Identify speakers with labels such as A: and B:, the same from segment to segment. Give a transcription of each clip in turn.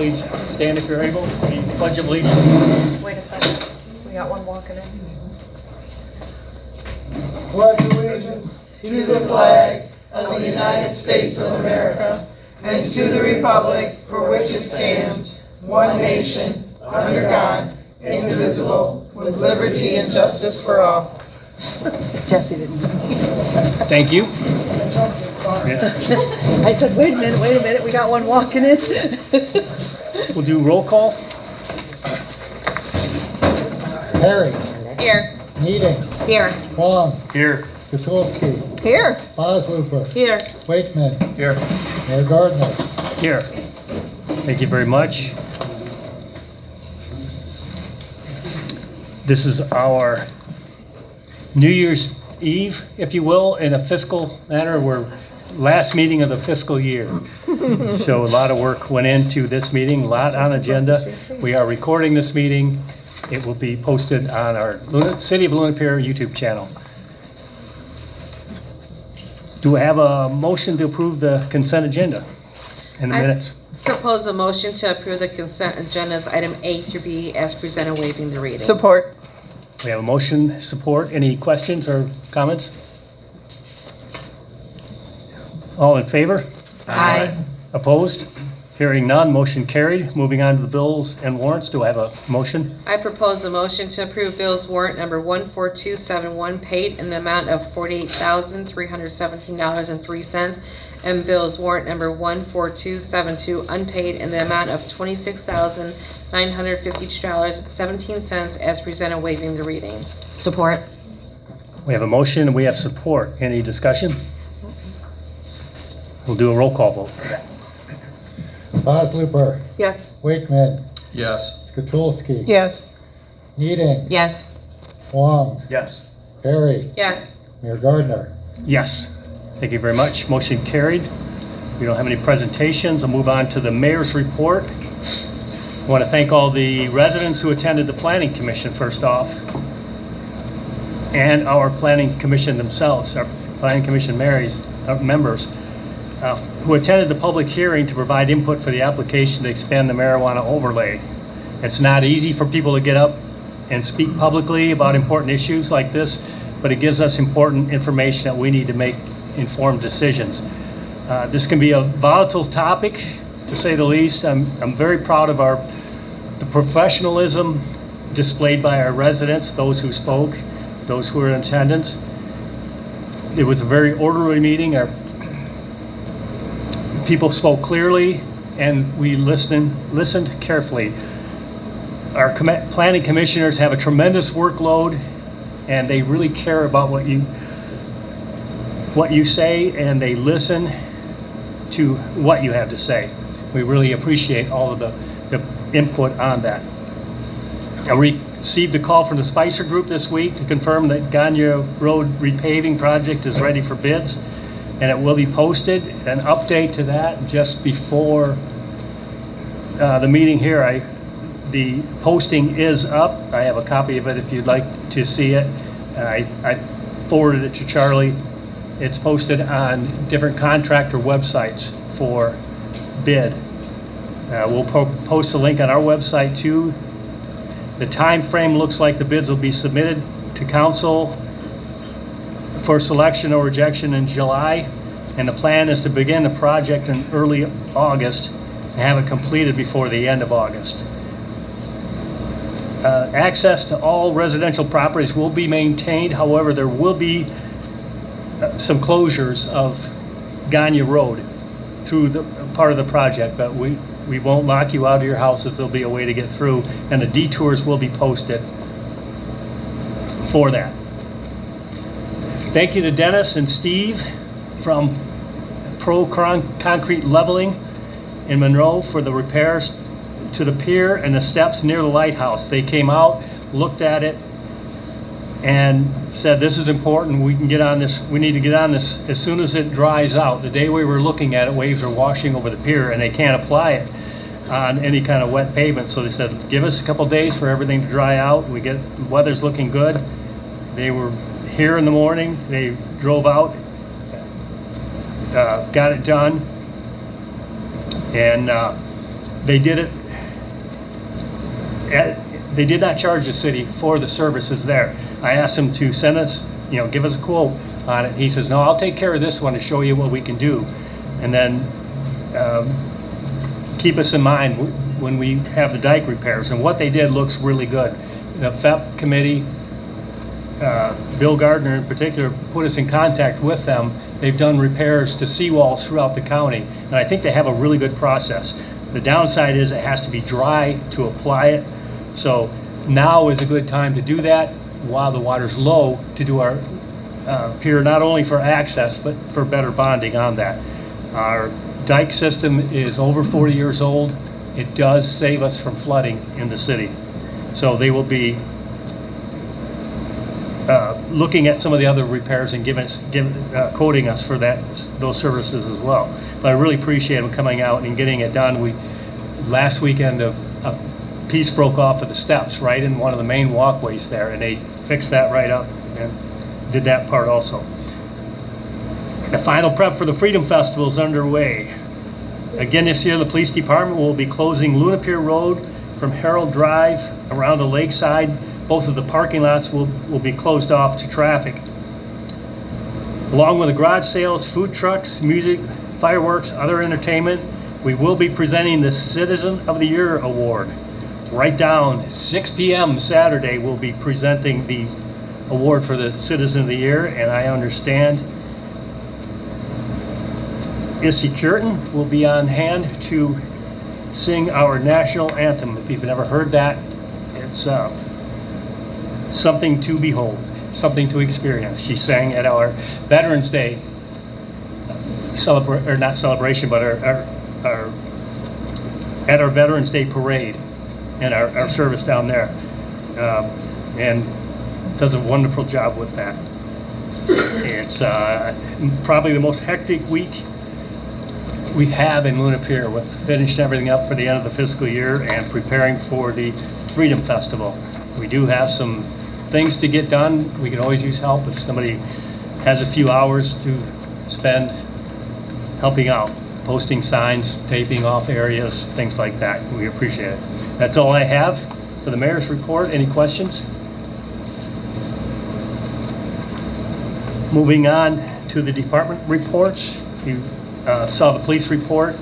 A: please stand if you're able. The Pledge of Allegiance.
B: Wait a second. We got one walking in.
C: Pledge allegiance to the flag of the United States of America and to the republic for which it stands, one nation, under God, indivisible, with liberty and justice for all.
B: Jesse didn't.
A: Thank you.
B: I said, wait a minute, we got one walking in.
A: We'll do roll call.
C: Perry,
B: Here.
C: Needing,
B: Here.
C: Wong,
A: Here.
C: Skatulski,
B: Here.
C: Bosluper,
B: Here.
C: Wakeman,
A: Here.
C: Mayor Gardner.
A: Here. Thank you very much. This is our New Year's Eve, if you will, in a fiscal manner. We're last meeting of the fiscal year. So a lot of work went into this meeting, a lot on agenda. We are recording this meeting. It will be posted on our City of Luna Pier YouTube channel. Do I have a motion to approve the consent agenda in the minutes?
D: Propose a motion to approve the consent agendas item A through B as presented, waiving the reading.
B: Support.
A: We have a motion, support. Any questions or comments? All in favor?
D: Aye.
A: Opposed? Hearing none, motion carried. Moving on to the bills and warrants. Do I have a motion?
D: I propose a motion to approve bills warrant number 14271 paid in the amount of $48,317.03 and bills warrant number 14272 unpaid in the amount of $26,952.17 as presented, waiving the reading.
B: Support.
A: We have a motion and we have support. Any discussion? We'll do a roll call vote for that.
C: Bosluper,
B: Yes.
C: Wakeman,
E: Yes.
C: Skatulski,
B: Yes.
C: Needing,
B: Yes.
C: Wong,
A: Yes.
C: Perry,
D: Yes.
C: Mayor Gardner.
A: Yes. Thank you very much. Motion carried. We don't have any presentations. I'll move on to the mayor's report. I want to thank all the residents who attended the Planning Commission first off, and our Planning Commission themselves, our Planning Commission members, who attended the public hearing to provide input for the application to expand the marijuana overlay. It's not easy for people to get up and speak publicly about important issues like this, but it gives us important information that we need to make informed decisions. This can be a volatile topic, to say the least. I'm very proud of the professionalism displayed by our residents, those who spoke, those who were in attendance. It was a very orderly meeting. Our people spoke clearly, and we listened carefully. Our planning commissioners have a tremendous workload, and they really care about what you say, and they listen to what you have to say. We really appreciate all of the input on that. I received a call from the Spicer Group this week to confirm that Gagne Road repaving project is ready for bids, and it will be posted. An update to that just before the meeting here. The posting is up. I have a copy of it if you'd like to see it. I forwarded it to Charlie. It's posted on different contractor websites for bid. We'll post a link on our website too. The time frame looks like the bids will be submitted to council for selection or rejection in July, and the plan is to begin the project in early August and have it completed before the end of August. Access to all residential properties will be maintained. However, there will be some closures of Gagne Road through the part of the project, but we won't lock you out of your houses. There'll be a way to get through, and the detours will be posted for that. Thank you to Dennis and Steve from Pro Concrete Leveling in Monroe for the repairs to the pier and the steps near the lighthouse. They came out, looked at it, and said, this is important. We can get on this. We need to get on this as soon as it dries out. The day we were looking at it, waves are washing over the pier, and they can't apply it on any kind of wet pavement. So they said, give us a couple days for everything to dry out. Weather's looking good. They were here in the morning. They drove out, got it done, and they did it, they did not charge the city for the services there. I asked him to send us, give us a quote on it. He says, no, I'll take care of this one to show you what we can do. And then keep us in mind when we have the dike repairs. And what they did looks really good. The FEP committee, Bill Gardner in particular, put us in contact with them. They've done repairs to seawalls throughout the county, and I think they have a really good process. The downside is it has to be dry to apply it, so now is a good time to do that while the water's low, to do our pier, not only for access, but for better bonding on that. Our dike system is over 40 years old. It does save us from flooding in the city. So they will be looking at some of the other repairs and quoting us for those services as well. But I really appreciate them coming out and getting it done. Last weekend a piece broke off of the steps right in one of the main walkways there, and they fixed that right up and did that part also. The final prep for the Freedom Festival is underway. Again, this year the police department will be closing Luna Pier Road from Harold Drive around the lakeside. Both of the parking lots will be closed off to traffic. Along with the garage sales, food trucks, music, fireworks, other entertainment, we will be presenting the Citizen of the Year Award. Right down 6 p.m. Saturday, we'll be presenting the award for the Citizen of the Year, and I understand Issy Curtin will be on hand to sing our national anthem. If you've never heard that, it's something to behold, something to experience. She sang at our Veterans Day not celebration, but at our Veterans Day parade and our service down there, and does a wonderful job with that. It's probably the most hectic week we have in Luna Pier, with finishing everything up for the end of the fiscal year and preparing for the Freedom Festival. We do have some things to get done. We can always use help if somebody has a few hours to spend helping out, posting signs, taping off areas, things like that. We appreciate it. That's all I have for the mayor's report. Any questions? Moving on to the department reports. You saw the police report.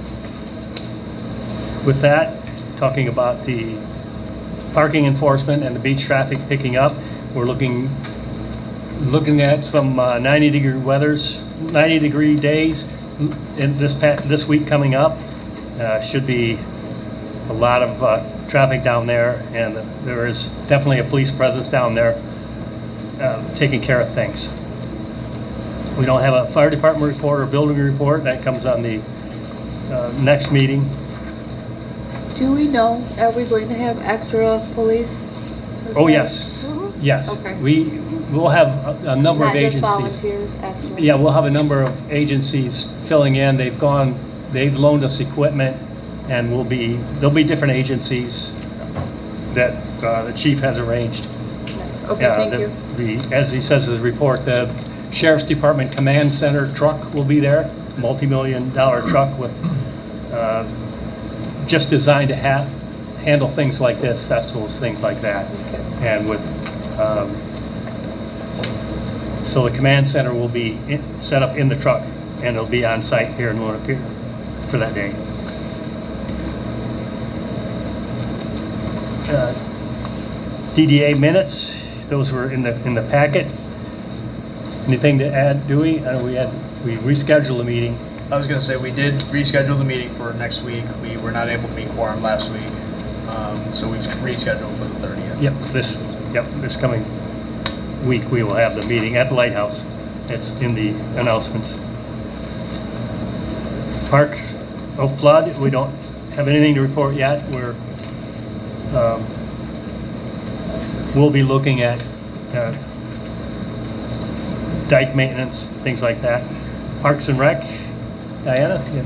A: With that, talking about the parking enforcement and the beach traffic picking up. We're looking at some 90-degree days in this week coming up. Should be a lot of traffic down there, and there is definitely a police presence down there taking care of things. We don't have a fire department report or building report. That comes on the next meeting.
B: Do we know, are we going to have extra police?
A: Oh, yes. Yes.
B: Okay.
A: We'll have a number of
B: Not just
A: agencies.
B: volunteers, actually?
A: Yeah, we'll have a number of agencies filling in. They've loaned us equipment, and there'll be different agencies that the chief has arranged.
B: Nice. Okay, thank you.
A: As he says in the report, the Sheriff's Department Command Center truck will be there, multi-million-dollar truck with just designed to handle things like this, festivals, things like that.
B: Okay.
A: And with so the command center will be set up in the truck, and it'll be on site here in Luna Pier for that day. DDA minutes, those were in the packet. Anything to add, Dewey? We rescheduled the meeting.
E: I was going to say, we did reschedule the meeting for next week. We were not able to meet quorum last week, so we've rescheduled for the 30th.
A: This coming week we will have the meeting at the Lighthouse. It's in the announcements. Parks of flood, we don't have anything to report yet. We'll be looking at dike maintenance, things like that. Parks and Rec, Diana? Yeah.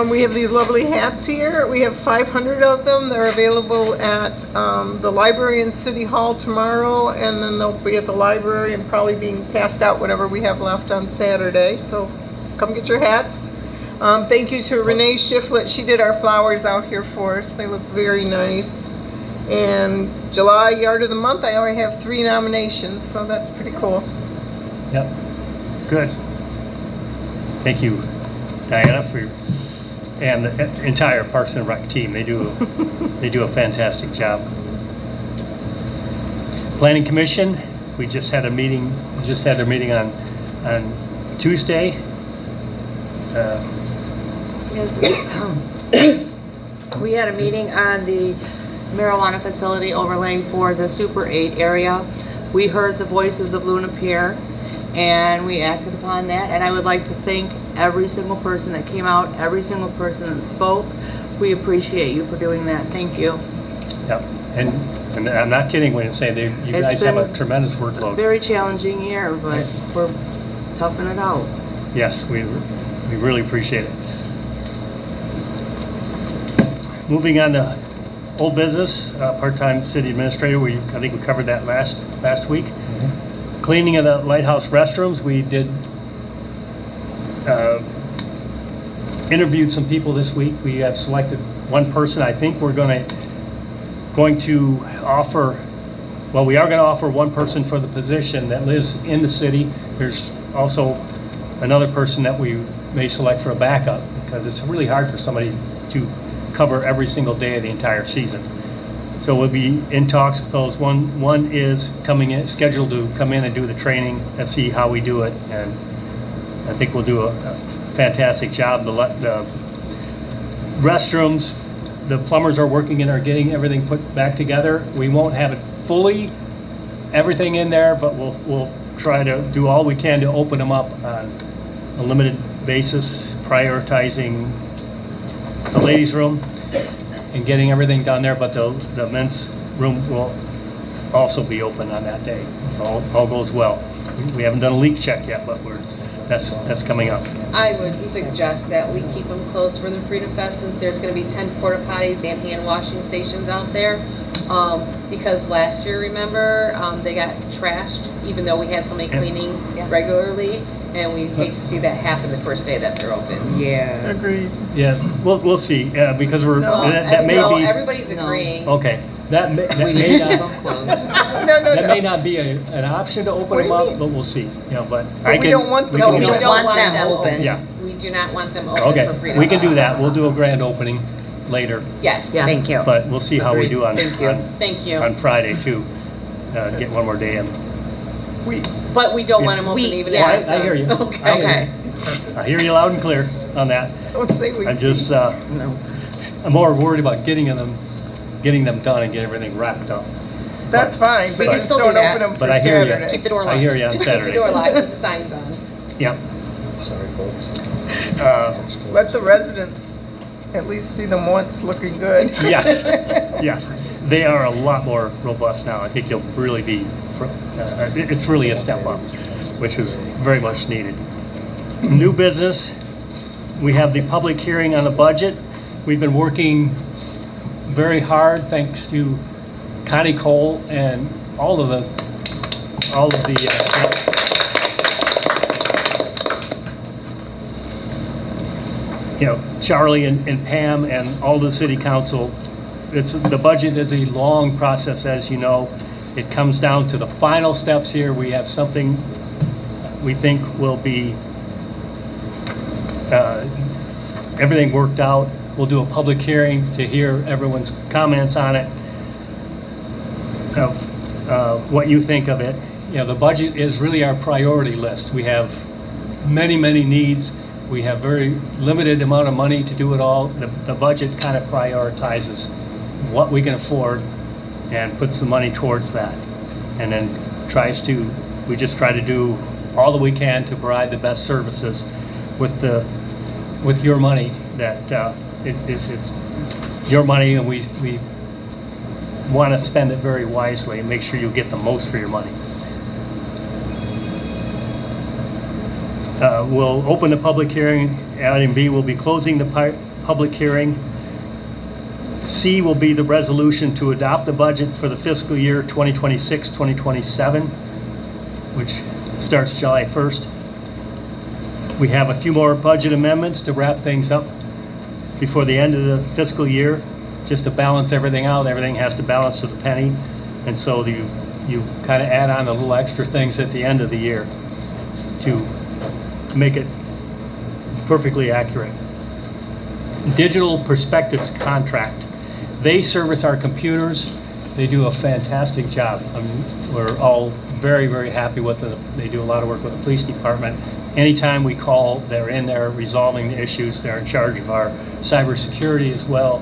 C: We have these lovely hats here. We have 500 of them. They're available at the library and City Hall tomorrow, and then they'll be at the library and probably being passed out whatever we have left on Saturday. So come get your hats. Thank you to Renee Shiflett. She did our flowers out here for us. They look very nice. And July Yard of the Month, I already have 3 nominations, so that's pretty cool.
A: Yep, good. Thank you, Diana, and the entire Parks and Rec team. They do a fantastic job. Planning Commission, we just had a meeting, their meeting on Tuesday.
B: We had a meeting on the marijuana facility overlay for the Super 8 area. We heard the voices of Luna Pier and we acted upon that. And I would like to thank every single person that came out, every single person that spoke. We appreciate you for doing that. Thank you.
A: Yep, and I'm not kidding when I say you guys have a tremendous workload.
B: Very challenging year, but we're toughing it out.
A: Yes, we really appreciate it. Moving on to old business, part-time city administrator. I think we covered that last week. Mm-hmm. Cleaning of the lighthouse restrooms. We did interviewed some people this week. We have selected one person. I think we're going to offer. Well, we are going to offer one person for the position that lives in the city. There's also another person that we may select for a backup because it's really hard for somebody to cover every single day of the entire season. So we'll be in talks with those. One is scheduled to come in and do the training and see how we do it, and I think we'll do a fantastic job. The restrooms, the plumbers are working and are getting everything put back together. We won't have it fully everything in there, but we'll try to do all we can to open them up on a limited basis, prioritizing the ladies' room and getting everything done there, but the men's room will also be open on that day. If all goes well. We haven't done a leak check yet, but that's coming up.
D: I would suggest that we keep them closed for the Freedom Fest since there's going to be 10 porta potties and hand washing stations out there. Because last year, remember, they got trashed even though we had somebody cleaning regularly, and we hate to see that happen the first day that they're open.
B: Yeah.
C: Agreed.
A: Yeah, we'll see, because that may
D: No,
A: be.
D: everybody's agreeing.
A: Okay, that may not be an option to open them up, but we'll see. But
C: we don't want them
D: No, we
C: We
D: don't
C: don't
D: want them
B: open.
D: open.
A: Yeah.
D: We do not want them open
A: Okay,
D: for Freedom
A: we can do
D: Fest.
A: that. We'll do a grand opening later,
D: Yes.
B: Yes.
F: Thank you.
A: but we'll see how we do on
B: Thank you.
D: Thank you.
A: on Friday too. Get one more day in.
D: But we don't want them open even if
A: Well,
D: it's
A: I hear you.
D: Okay.
A: I hear you. I hear you loud and clear on that.
C: Don't say we
A: I'm just, I'm more worried about getting them done and get everything wrapped up.
C: That's fine, but
D: We can
C: just
D: still do
C: don't
D: that.
C: open them for
A: But I hear you.
C: Saturday.
D: Keep the door locked.
A: I hear you on
D: Just keep the
A: Saturday.
D: door locked with the signs on.
A: Yep.
G: Sorry, folks.
C: Let the residents at least see them once looking good.
A: Yes, yes. They are a lot more robust now. I think you'll really be, it's really a step up, which is very much needed. New business, we have the public hearing on the budget. We've been working very hard, thanks to Connie Cole and all of the Charlie and Pam and all the city council. The budget is a long process, as you know. It comes down to the final steps here. We have something we think will be everything worked out. We'll do a public hearing to hear everyone's comments on it, of what you think of it. The budget is really our priority list. We have many, many needs. We have very limited amount of money to do it all. The budget kind of prioritizes what we can afford and puts the money towards that. And then we just try to do all that we can to provide the best services with your money, that it's your money, and we want to spend it very wisely and make sure you get the most for your money. We'll open the public hearing. Item B will be closing the public hearing. C will be the resolution to adopt the budget for the fiscal year 2026-2027, which starts July 1st. We have a few more budget amendments to wrap things up before the end of the fiscal year, just to balance everything out. Everything has to balance to the penny. And so you kind of add on a little extra things at the end of the year to make it perfectly accurate. Digital Perspectives contract. They service our computers. They do a fantastic job. We're all very, very happy with them. They do a lot of work with the police department. Anytime we call, they're in there resolving the issues. They're in charge of our cybersecurity as well.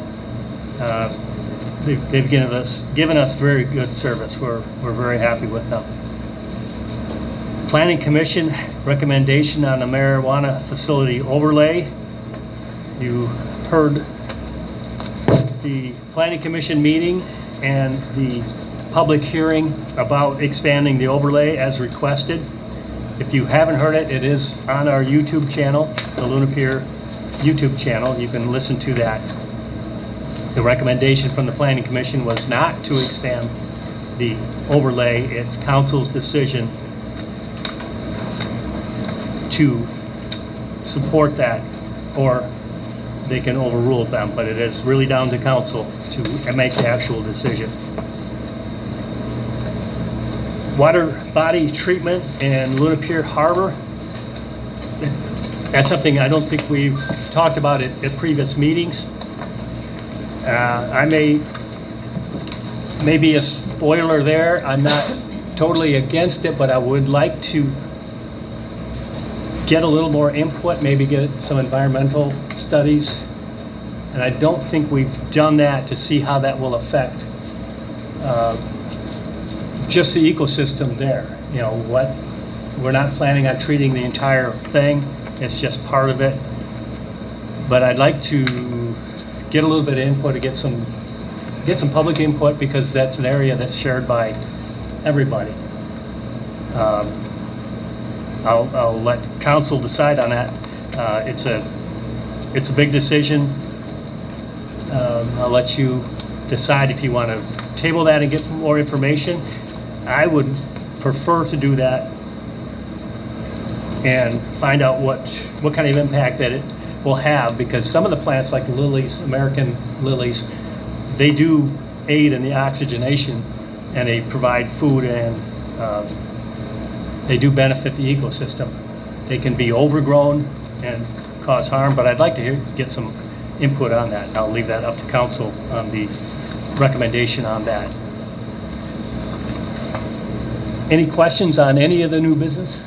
A: They've given us very good service. We're very happy with them. Planning Commission recommendation on the marijuana facility overlay. You heard the Planning Commission meeting and the public hearing about expanding the overlay as requested. If you haven't heard it, it is on our YouTube channel, the Luna Pier YouTube channel. You can listen to that. The recommendation from the Planning Commission was not to expand the overlay. It's council's decision to support that, or they can overrule them, but it is really down to council to make the actual decision. Water body treatment in Luna Pier Harbor. That's something I don't think we've talked about at previous meetings. I may be a spoiler there. I'm not totally against it, but I would like to get a little more input, maybe get some environmental studies. And I don't think we've done that to see how that will affect just the ecosystem there. You know, we're not planning on treating the entire thing. It's just part of it. But I'd like to get a little bit of input, to get some public input, because that's an area that's shared by everybody. I'll let council decide on that. It's a big decision. I'll let you decide if you want to table that and get some more information. I would prefer to do that and find out what kind of impact that it will have, because some of the plants, like lilies, American lilies, they do aid in the oxygenation, and they provide food, and they do benefit the ecosystem. They can be overgrown and cause harm, but I'd like to get some input on that. I'll leave that up to council on the recommendation on that. Any questions on any of the new business?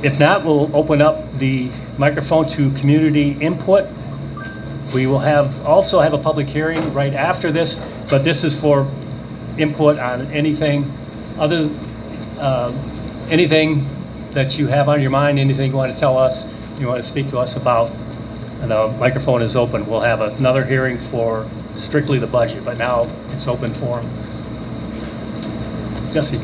A: If not, we'll open up the microphone to community input. We will also have a public hearing right after this, but this is for input on anything anything that you have on your mind, anything you want to tell us, you want to speak to us about. The microphone is open. We'll have another hearing for strictly the budget, but now it's open forum. Jesse.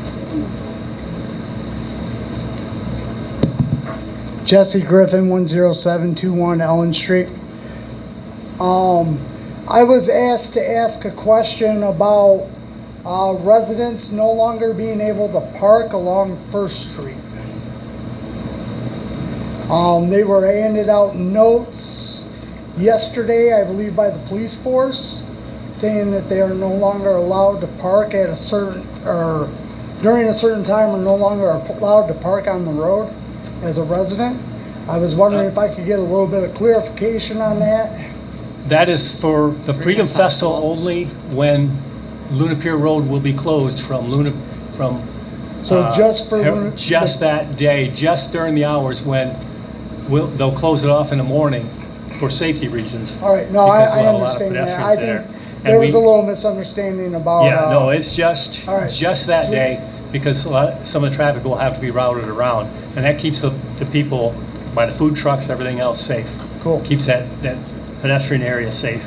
C: Jesse Griffin, 10721 Ellen Street. I was asked to ask a question about residents no longer being able to park along First Street. They were handed out notes yesterday, I believe, by the police force, saying that they are no longer allowed to park at during a certain time, or no longer allowed to park on the road as a resident. I was wondering if I could get a little bit of clarification on that.
A: That is for the Freedom Festival only, when Luna Pier Road will be closed from
C: So just for Luna,
A: just that day, just during the hours when they'll close it off in the morning for safety reasons.
C: All right, no,
A: because we'll
C: I
A: have a lot of
C: understand that.
A: pedestrians
C: I
A: there.
C: think
A: And
C: there was
A: we-
C: a little misunderstanding about.
A: Yeah, no, it's just
C: all right.
A: just that day, because some of the traffic will have to be routed around, and that keeps the people by the food trucks, everything else safe.
C: Cool.
A: Keeps that pedestrian area safe.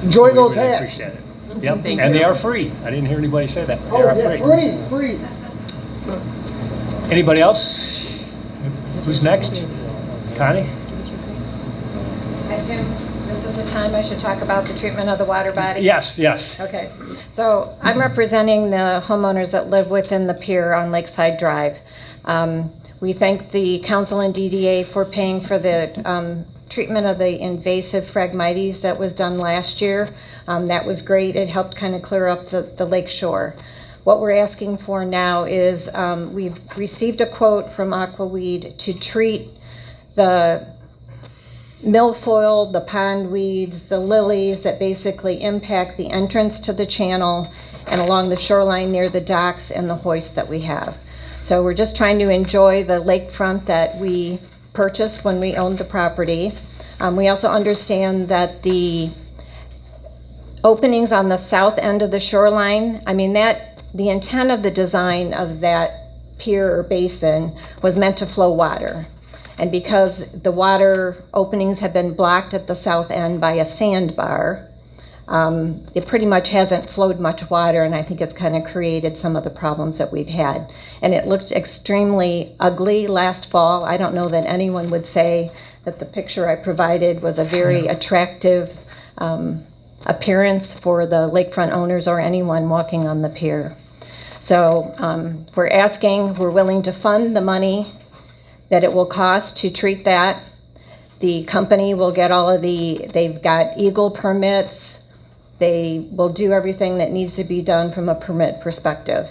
C: Enjoy
A: So we
C: those
A: really
C: hats.
A: Appreciate it. Yep,
D: Thank
A: and
D: you.
A: they are free. I didn't hear anybody say that. They
C: Oh,
A: are
C: yeah, free.
A: Anybody else? Who's next? Connie?
F: I assume this is is the time I should talk about the treatment of the water body?
A: Yes, yes.
F: Okay, so I'm representing the homeowners that live within the pier on Lakeside Drive. We thank the council and DDA for paying for the treatment of the invasive Phragmites that was done last year. That was great. It helped kind of clear up the lake shore. What we're asking for now is we've received a quote from Aquaweed to treat the milfoil, the pond weeds, the lilies that basically impact the entrance to the channel and along the shoreline near the docks and the hoist that we have. So we're just trying to enjoy the lakefront that we purchased when we owned the property. We also understand that the openings on the south end of the shoreline, the intent of the design of that pier or basin was meant to flow water. And because the water openings have been blocked at the south end by a sandbar, it pretty much hasn't flowed much water, and I think it's kind of created some of the problems that we've had. And it looked extremely ugly last fall. I don't know that anyone would say that the picture I provided was a very attractive appearance for the lakefront owners or anyone walking on the pier. So we're willing to fund the money that it will cost to treat that. The company will get they've got Eagle permits. They will do everything that needs to be done from a permit perspective.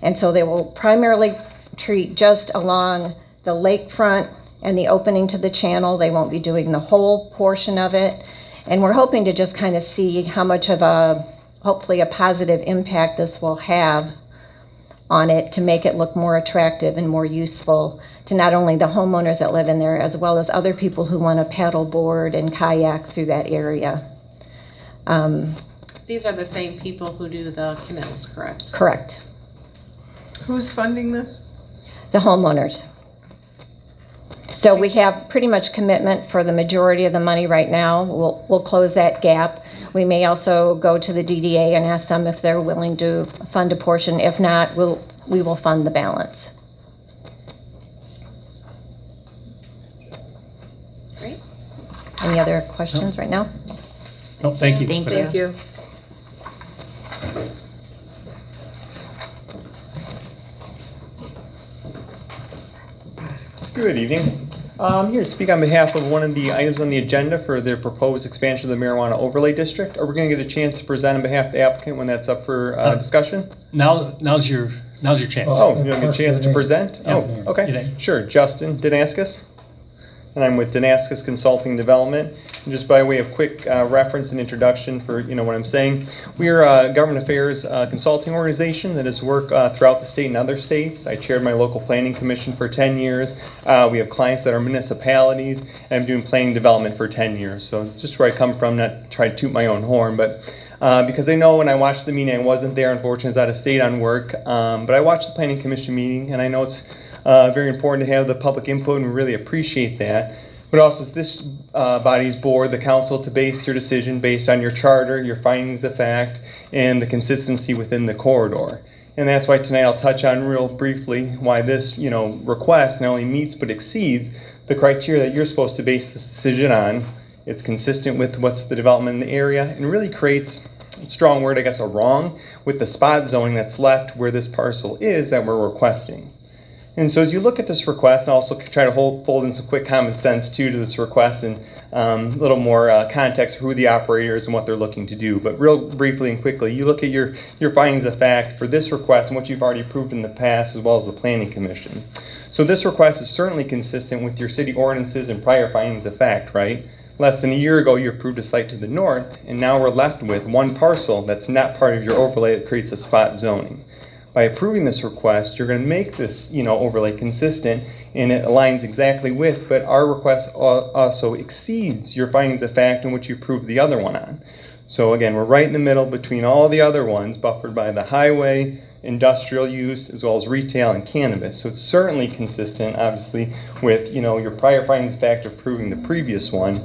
F: And so they will primarily treat just along the lakefront and the opening to the channel. They won't be doing the whole portion of it. And we're hoping to just kind of see how much of hopefully a positive impact this will have on it to make it look more attractive and more useful to not only the homeowners that live in there, as well as other people who want to paddle board and kayak through that area.
D: These are the same people who do the canals, correct?
F: Correct.
C: Who's funding this?
F: The homeowners. So we have pretty much commitment for the majority of the money right now. We'll close that gap. We may also go to the DDA and ask them if they're willing to fund a portion. If not, we will fund the balance.
D: Great.
F: Any other questions right now?
A: No, thank you.
F: Thank
B: Thank you.
G: Good evening. I'm here to speak on behalf of one of the items on the agenda for the proposed expansion of the marijuana overlay district. Are we going to get a chance to present on behalf of the applicant when that's up for discussion?
A: Now's your chance.
G: Oh, you don't get a chance to present?
A: Yeah.
G: Oh, okay.
A: Your name.
G: Sure. Justin Danaskas. And I'm with Danaskas Consulting Development. And just by way of quick reference and introduction for what I'm saying, we are a government affairs consulting organization that has worked throughout the state and other states. I chaired my local planning commission for 10 years. We have clients that are municipalities, and I'm doing planning development for 10 years. So it's just where I come from, not try to toot my own horn, but because I know when I watched the meeting, I wasn't there, unfortunately, I was out of state on work, but I watched the planning commission meeting, and I know it's very important to have the public input, and we really appreciate that. But also, it's this body's board, the council, to base your decision based on your charter, your findings of fact, and the consistency within the corridor. And that's why tonight I'll touch on real briefly why this, request not only meets but exceeds the criteria that you're supposed to base this decision on. It's consistent with what's the development in the area, and really creates, a strong word, I guess, a wrong with the spot zoning that's left where this parcel is that we're requesting. And so as you look at this request, and also try to fold in some quick common sense too to this request, and a little more context for who the operator is and what they're looking to do. But real briefly and quickly, you look at your findings of fact for this request and what you've already approved in the past, as well as the Planning Commission. So this request is certainly consistent with your city ordinances and prior findings of fact, right? Less than a year ago, you approved a site to the north, and now we're left with one parcel that's not part of your overlay that creates a spot zoning. By approving this request, you're going to make this, overlay consistent, and it aligns exactly with, but our request also exceeds your findings of fact in which you approved the other one on. So again, we're right in the middle between all the other ones, buffered by the highway, industrial use, as well as retail and cannabis. So it's certainly consistent, obviously, with, your prior findings of fact approving the previous one.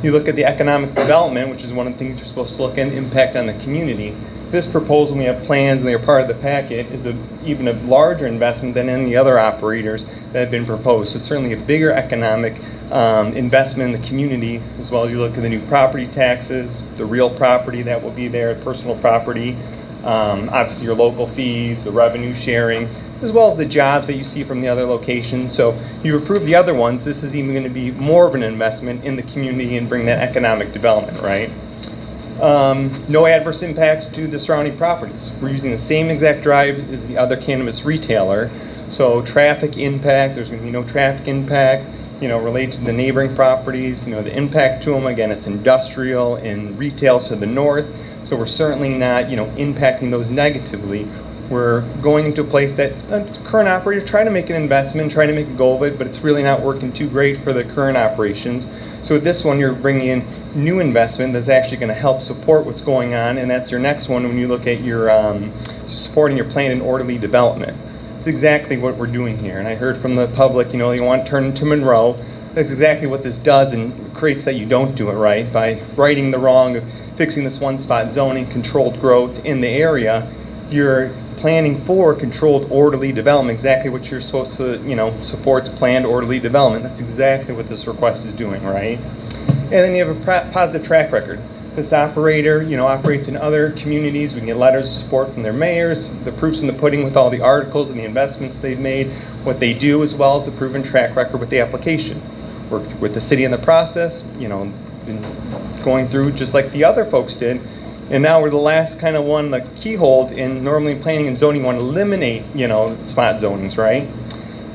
G: You look at the economic development, which is one of the things you're supposed to look at, impact on the community. This proposal, we have plans and they're part of the packet, is even a larger investment than any other operators that have been proposed. So it's certainly a bigger economic investment in the community, as well as you look at the new property taxes, the real property that will be there, personal property, obviously your local fees, the revenue sharing, as well as the jobs that you see from the other locations. So you've approved the other ones. This is even going to be more of an investment in the community and bring that economic development, right? No adverse impacts to the surrounding properties. We're using the same exact drive as the other cannabis retailer. So traffic impact, there's going to be no traffic impact, related to the neighboring properties, the impact to them. Again, it's industrial and retail to the north. So we're certainly not, impacting those negatively. We're going into a place that current operators try to make an investment, try to make a go of it, but it's really not working too great for the current operations. So with this one, you're bringing in new investment that's actually going to help support what's going on, and that's your next one when you look at your supporting your planned and orderly development. It's exactly what we're doing here. And I heard from the public, you want to turn into Monroe. That's exactly what this does and creates that you don't do it right by righting the wrong of fixing this one spot zoning, controlled growth in the area. You're planning for controlled orderly development, exactly what you're supposed to, supports planned orderly development. That's exactly what this request is doing, right? And then you have a positive track record. This operator, operates in other communities. We can get letters of support from their mayors, the proofs in the pudding with all the articles and the investments they've made, what they do, as well as the proven track record with the application. Worked with the city in the process, been going through just like the other folks did. And now we're the last kind of one, the keyhole in normally planning and zoning want to eliminate, spot zonings, right?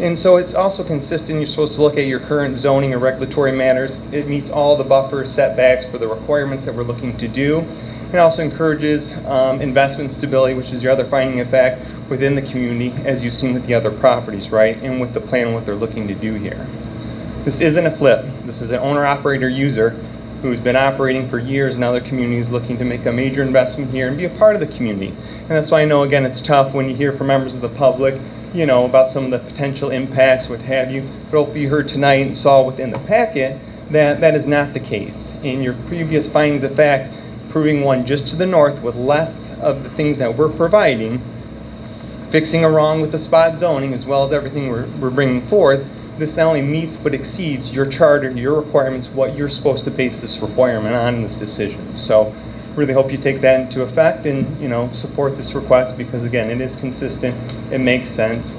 G: And so it's also consistent. You're supposed to look at your current zoning or regulatory matters. It meets all the buffer setbacks for the requirements that we're looking to do. It also encourages investment stability, which is your other finding of fact within the community, as you've seen with the other properties, right? And with the plan and what they're looking to do here. This isn't a flip. This is an owner-operator-user who's been operating for years in other communities looking to make a major investment here and be a part of the community. And that's why I know, again, it's tough when you hear from members of the public, about some of the potential impacts, what have you. But hopefully you heard tonight and saw within the packet that that is not the case. In your previous findings of fact, proving one just to the north with less of the things that we're providing, fixing a wrong with the spot zoning, as well as everything we're bringing forth, this not only meets but exceeds your charter, your requirements, what you're supposed to base this requirement on in this decision. So really hope you take that into effect and support this request, because again, it is consistent, it makes sense.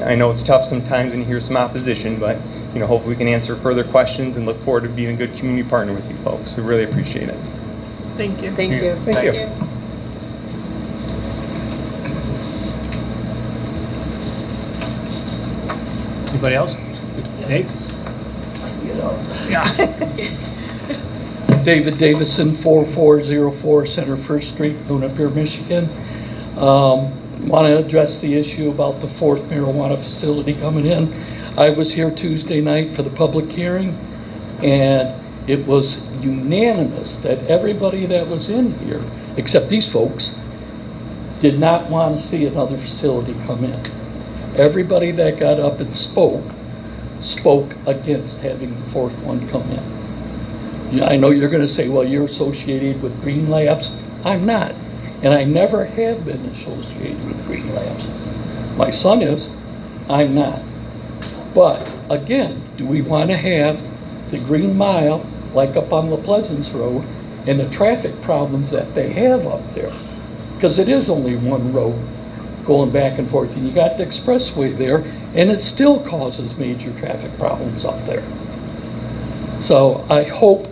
G: I know it's tough sometimes when you hear some opposition, but hopefully we can answer further questions and look forward to being a good community partner with you folks. We really appreciate it.
C: Thank you.
B: Thank you.
G: Thank you.
A: Anybody else? Dave?
H: David Davison, 4404 Center First Street, Luna Pier, Michigan. Want to address the issue about the fourth marijuana facility coming in. I was here Tuesday night for the public hearing, and it was unanimous that everybody that was in here, except these folks, did not want to see another facility come in. Everybody that got up and spoke against having the fourth one come in. Yeah, I know you're going to say, well, you're associated with Green Labs. I'm not. And I never have been associated with Green Labs. My son is. I'm not. But again, do we want to have the Green Mile like up on La Pleasance Road and the traffic problems that they have up there? Because it is only one road going back and forth, and you got the expressway there, and it still causes major traffic problems up there. So I hope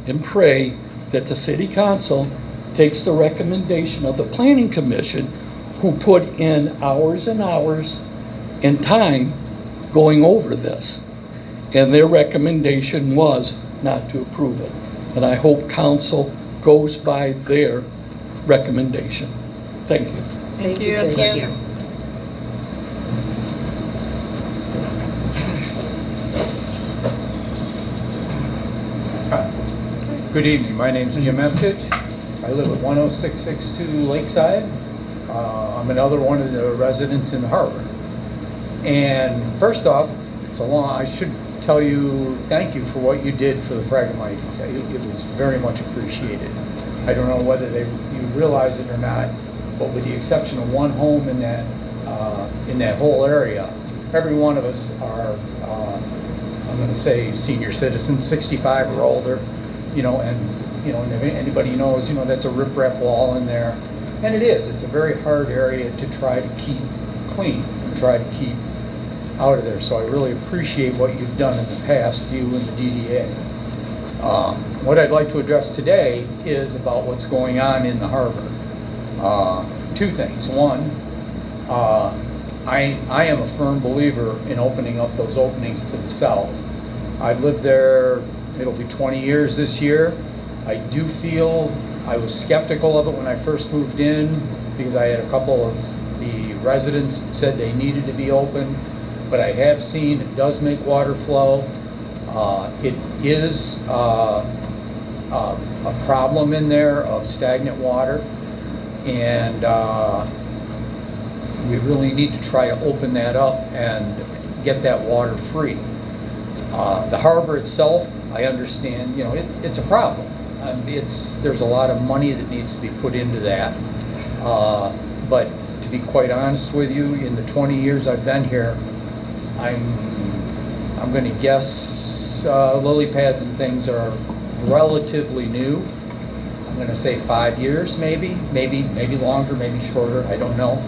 H: and pray that the city council takes the recommendation of the planning commission, who put in hours and hours and time going over this. And their recommendation was not to approve it. And I hope council goes by their recommendation. Thank you.
C: Thank you.
D: Thank you.
I: Good evening, my name is Jim Emtich. I live at 10662 Lakeside. I'm another one of the residents in the harbor. And first off, I should tell you, thank you for what you did for the Phragmites. It was very much appreciated. I don't know whether you realize it or not, but with the exception of one home in that whole area, every one of us are I'm gonna say senior citizens, 65 or older, and if anybody knows, that's a riprap wall in there. And it is, it's a very hard area to try to keep clean and try to keep out of there. So I really appreciate what you've done in the past, you and the DDA. What I'd like to address today is about what's going on in the harbor. Two things. One, I am a firm believer in opening up those openings to the south. I've lived there, it'll be 20 years this year. I do feel, I was skeptical of it when I first moved in because I had a couple of the residents that said they needed to be open, but I have seen it does make water flow. It is a problem in there of stagnant water, and we really need to try to open that up and get that water free. The harbor itself, I understand, it's a problem. There's a lot of money that needs to be put into that. But to be quite honest with you, in the 20 years I've been here, I'm going to guess lily pads and things are relatively new. I'm going to say 5 years, maybe longer, maybe shorter. I don't know,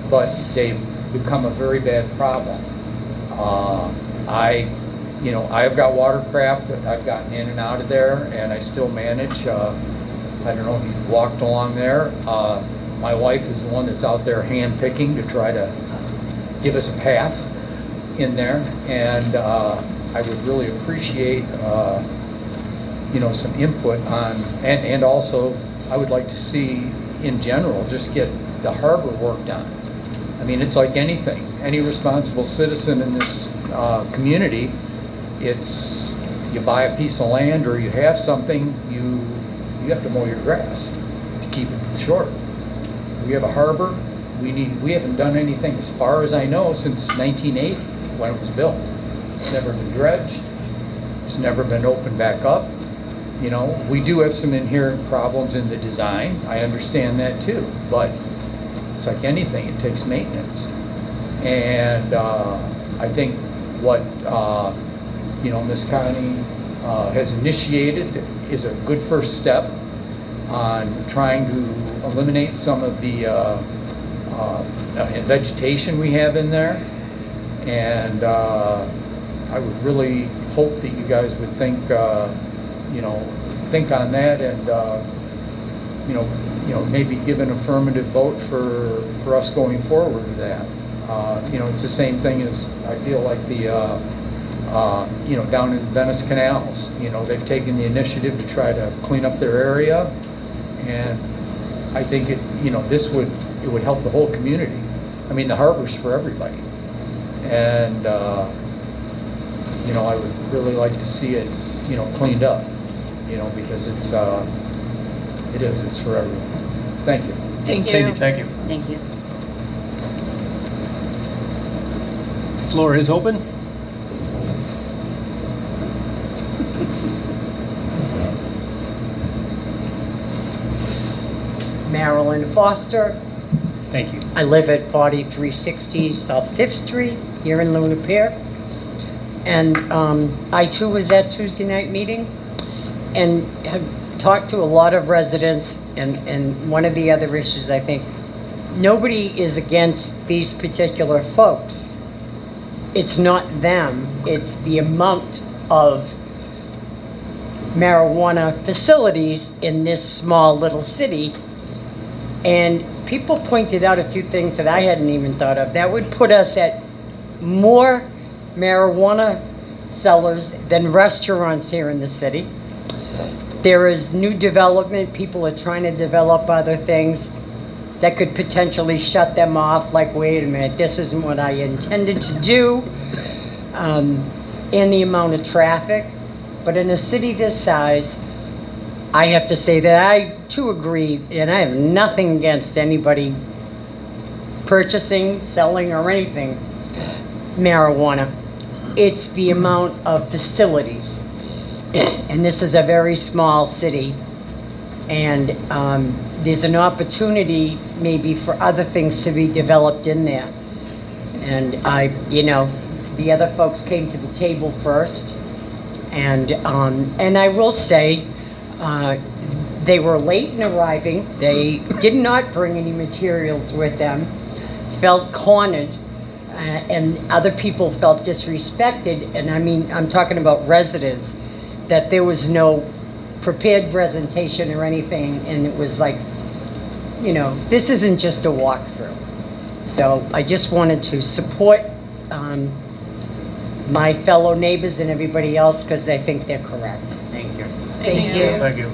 I: but they've become a very bad problem. I've got watercraft that I've gotten in and out of there, and I still manage. I don't know if you've walked along there. My wife is the one that's out there hand picking to try to give us a path in there, and I would really appreciate some input on, and also I would like to see in general just get the harbor work done. I mean, it's like anything. Any responsible citizen in this community, it's you buy a piece of land or you have something, you have to mow your grass to keep it short. We have a harbor. We haven't done anything, as far as I know, since 1980 when it was built. It's never been dredged. It's never been opened back up. We do have some inherent problems in the design. I understand that too, but it's like anything, it takes maintenance. And I think what Ms. Connie has initiated is a good first step on trying to eliminate some of the vegetation we have in there. And I would really hope that you guys would think on that and maybe give an affirmative vote for us going forward with that. It's the same thing as I feel like the down in Venice canals. They've taken the initiative to try to clean up their area, and I think it would help the whole community. I mean, the harbor's for everybody, and I would really like to see it cleaned up, because it's for everyone. Thank you.
B: Thank you.
A: Thank you.
B: Thank you.
A: The floor is open.
J: Marilyn Foster.
A: Thank you.
J: I live at 4360 South 5th Street here in Luna Pier. And I too was at Tuesday night meeting and have talked to a lot of residents. And one of the other issues, I think, nobody is against these particular folks. It's not them, it's the amount of marijuana facilities in this small little city. And people pointed out a few things that I hadn't even thought of. That would put us at more marijuana sellers than restaurants here in the city. There is new development. People are trying to develop other things that could potentially shut them off. Like, wait a minute, this isn't what I intended to do. And the amount of traffic. But in a city this size, I have to say that I too agree, and I have nothing against anybody purchasing, selling, or anything marijuana. It's the amount of facilities. And this is a very small city. And there's an opportunity maybe for other things to be developed in there. And the other folks came to the table first. And I will say, they were late in arriving. They did not bring any materials with them. Felt cornered, and other people felt disrespected. And I mean, I'm talking about residents, that there was no prepared presentation or anything, and it was like, you know, this isn't just a walkthrough. So I just wanted to support my fellow neighbors and everybody else because I think they're correct. Thank you.
B: Thank you.
E: Thank you.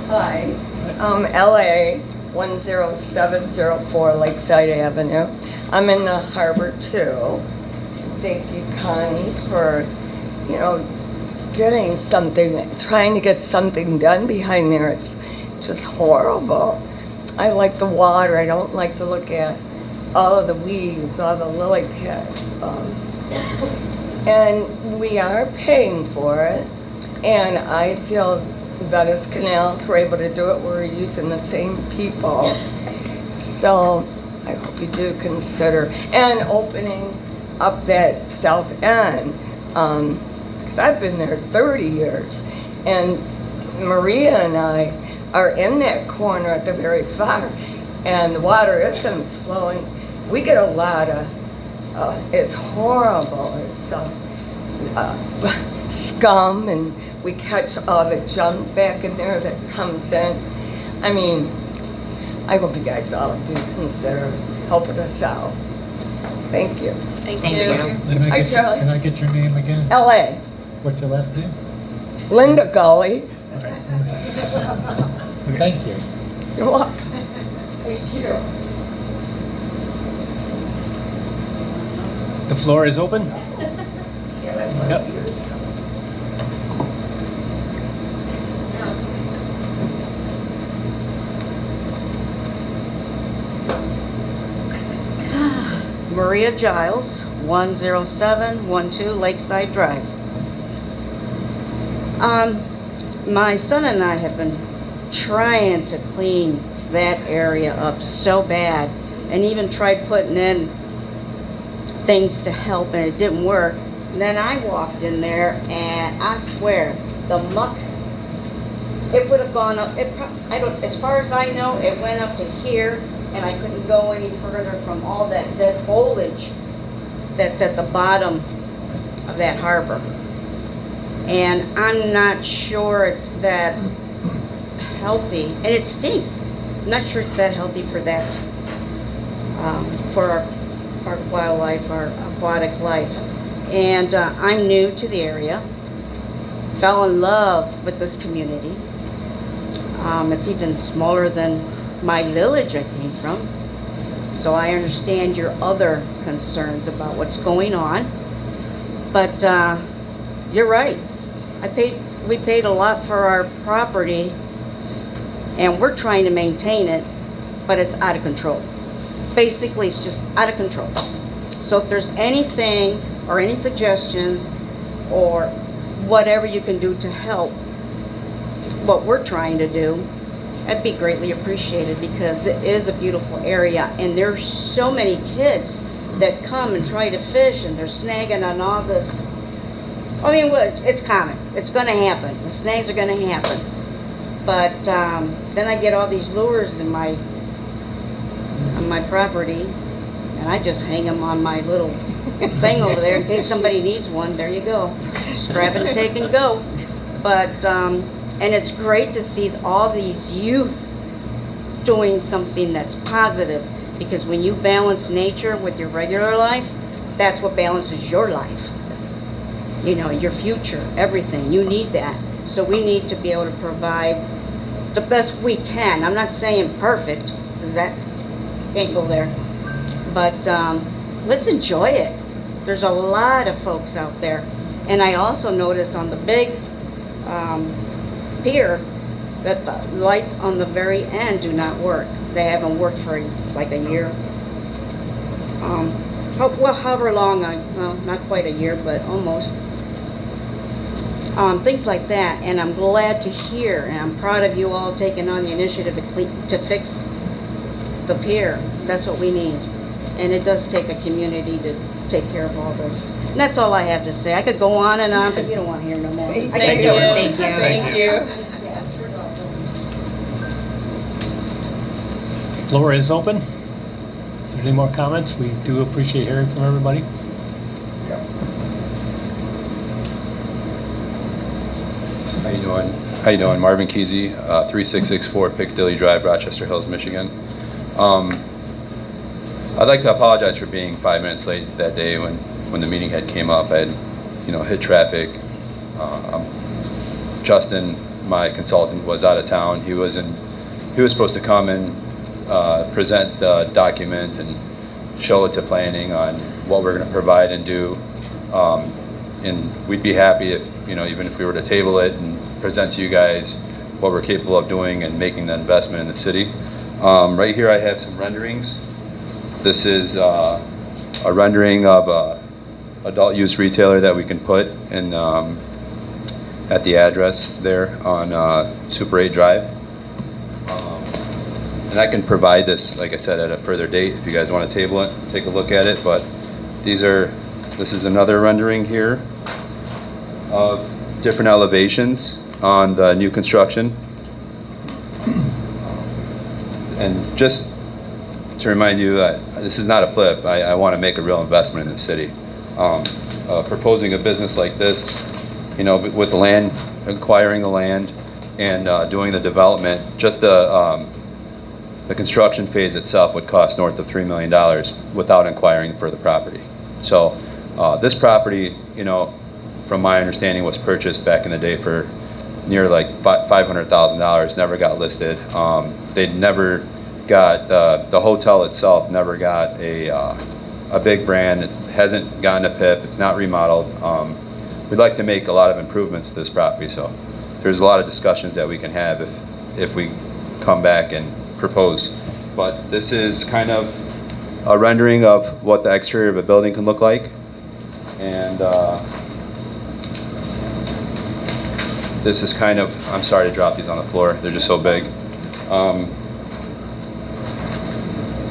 K: Hi, I'm LA 10704 Lakeside Avenue. I'm in the harbor too. Thank you, Connie, for, getting something, trying to get something done behind there. It's just horrible. I like the water. I don't like to look at all of the weeds, all the lily pads. And we are paying for it. And I feel Venice Canals were able to do it. We're using the same people. So I hope you do consider. And opening up that south end. Because I've been there 30 years. And Maria and I are in that corner at the very far. And the water isn't flowing. We get a lot of, it's horrible. It's scum, and we catch all the junk back in there that comes in. I mean, I hope you guys all do consider helping us out. Thank you.
D: Thank
J: Thank
D: you.
J: you.
K: Hi, Charlie.
L: Can I get your name again?
K: LA,
L: What's your last name?
K: Linda Gully.
L: Thank you.
K: You're welcome. Thank you.
A: The floor is open.
K: Yeah, that's what
A: Yep.
K: it is.
M: Maria Giles, 10712 Lakeside Drive. My son and I have been trying to clean that area up so bad, and even tried putting in things to help, and it didn't work. And then I walked in there, and I swear, the muck, it would have gone up, as far as I know, it went up to here, and I couldn't go any further from all that dead foliage that's at the bottom of that harbor. And I'm not sure it's that healthy, and it stinks. I'm not sure it's that healthy for that, for our wildlife, our aquatic life. And I'm new to the area, fell in love with this community. It's even smaller than my village I came from. So I understand your other concerns about what's going on. But you're right. We paid a lot for our property, and we're trying to maintain it, but it's out of control. Basically, it's just out of control. So if there's anything or any suggestions or whatever you can do to help what we're trying to do, that'd be greatly appreciated, because it is a beautiful area, and there's so many kids that come and try to fish, and they're snagging on all this. I mean, it's common. It's going to happen. The snags are going to happen. But then I get all these lures on my property, and I just hang them on my little thing over there in case somebody needs one. There you go. Just grab it and take and go. But and it's great to see all these youth doing something that's positive, because when you balance nature with your regular life, that's what balances your life. You know, your future, everything. You need that. So we need to be able to provide the best we can. I'm not saying perfect, because that can't go there. But let's enjoy it. There's a lot of folks out there. And I also notice on the big pier that the lights on the very end do not work. They haven't worked for like a year. However long, well, not quite a year, but almost. Things like that, and I'm glad to hear, and I'm proud of you all taking on the initiative to fix the pier. That's what we need. And it does take a community to take care of all this. And that's all I have to say. I could go on and on, but you don't want to hear no more.
C: Thank
B: Thank
C: you.
B: you.
C: Thank you. Thank you.
A: The floor is open. Is there any more comments? We do appreciate hearing from everybody.
N: How you doing? How you doing? Marvin Kesey, 3664 Piccadilly Drive, Rochester Hills, Michigan. I'd like to apologize for being 5 minutes late that day when the meeting had came up. I had, hit traffic. Justin, my consultant, was out of town. He was supposed to come and present the documents and show it to planning on what we're going to provide and do. And we'd be happy if, even if we were to table it and present to you guys what we're capable of doing and making the investment in the city. Right here I have some renderings. This is a rendering of a adult use retailer that we can put in at the address there on Super 8 Drive. And I can provide this, like I said, at a further date if you guys want to table it, take a look at it. But this is another rendering here of different elevations on the new construction. And just to remind you, this is not a flip. I want to make a real investment in the city. Proposing a business like this, with the land, acquiring the land, and doing the development, just the construction phase itself would cost north of $3 million without inquiring for the property. So this property, from my understanding, was purchased back in the day for near like $500,000, never got listed. They never got, the hotel itself never got a big brand. It hasn't gotten a PIP, it's not remodeled. We'd like to make a lot of improvements to this property, so there's a lot of discussions that we can have if we come back and propose. But this is kind of a rendering of what the exterior of a building can look like. And this is kind of, I'm sorry to drop these on the floor, they're just so big.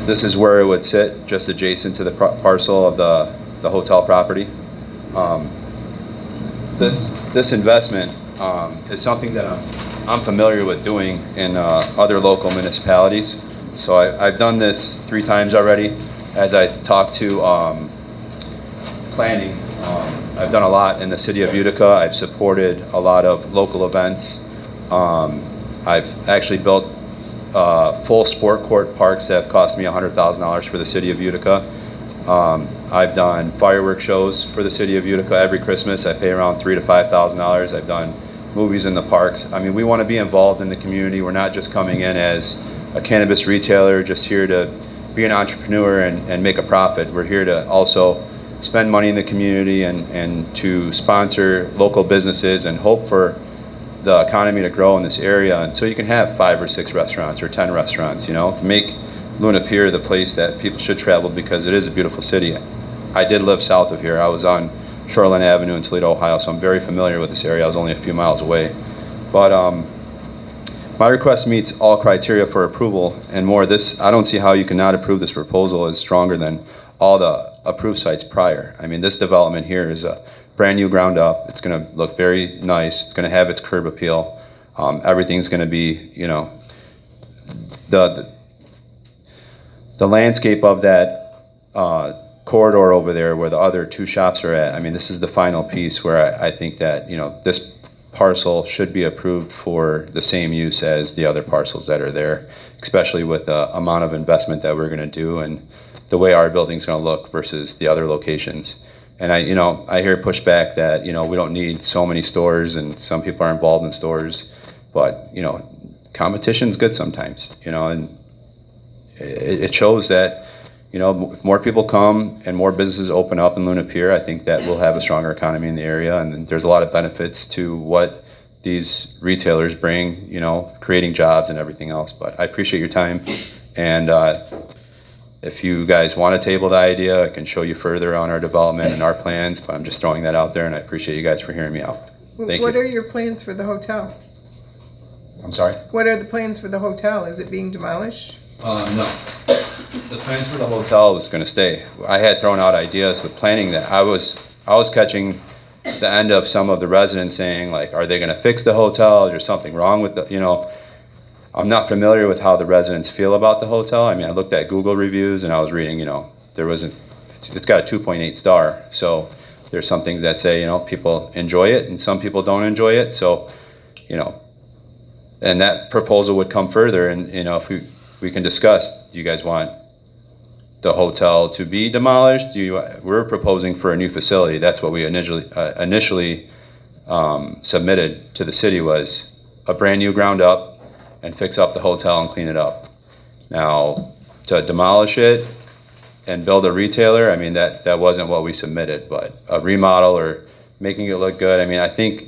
N: This is where it would sit, just adjacent to the parcel of the hotel property. This investment is something that I'm familiar with doing in other local municipalities. So I've done this 3 times already. As I talk to planning, I've done a lot in the city of Utica. I've supported a lot of local events. I've actually built full sport court parks that have cost me $100,000 for the city of Utica. I've done fireworks shows for the city of Utica every Christmas. I pay around $3,000 to $5,000. I've done movies in the parks. I mean, we want to be involved in the community. We're not just coming in as a cannabis retailer, just here to be an entrepreneur and make a profit. We're here to also spend money in the community and to sponsor local businesses and hope for the economy to grow in this area. And so you can have 5 or 6 restaurants or 10 restaurants, to make Luna Pier the place that people should travel because it is a beautiful city. I did live south of here. I was on Shoreline Avenue in Toledo, Ohio, so I'm very familiar with this area. I was only a few miles away. But my request meets all criteria for approval and more. I don't see how you cannot approve this proposal. Is stronger than all the approved sites prior. I mean, this development here is a brand new ground up. It's going to look very nice. It's going to have its curb appeal. Everything's going to be, the landscape of that corridor over there where the other 2 shops are at. I mean, this is the final piece where I think that, this parcel should be approved for the same use as the other parcels that are there, especially with the amount of investment that we're going to do and the way our building's going to look versus the other locations. And I hear pushback that, we don't need so many stores and some people are involved in stores, but, competition's good sometimes, and it shows that, if more people come and more businesses open up in Luna Pier, I think that we'll have a stronger economy in the area. And there's a lot of benefits to what these retailers bring, creating jobs and everything else. But I appreciate your time. And if you guys want to table the idea, I can show you further on our development and our plans. But I'm just throwing that out there, and I appreciate you guys for hearing me out. Thank
C: What
N: you.
C: are your plans for the hotel?
N: I'm sorry?
C: What are the plans for the hotel? Is it being demolished?
N: No. The plans for the hotel was gonna stay. I had thrown out ideas with planning that. I was catching the end of some of the residents saying like, are they gonna fix the hotel? Is there something wrong with the, I'm not familiar with how the residents feel about the hotel. I mean, I looked at Google reviews and I was reading, it's got a 2.8 star. So there's some things that say, people enjoy it and some people don't enjoy it. So, and that proposal would come further and, if we can discuss, do you guys want the hotel to be demolished? We're proposing for a new facility. That's what we initially submitted to the city, was a brand new ground up and fix up the hotel and clean it up. Now, to demolish it and build a retailer, I mean, that wasn't what we submitted, but a remodel or making it look good, I mean, I think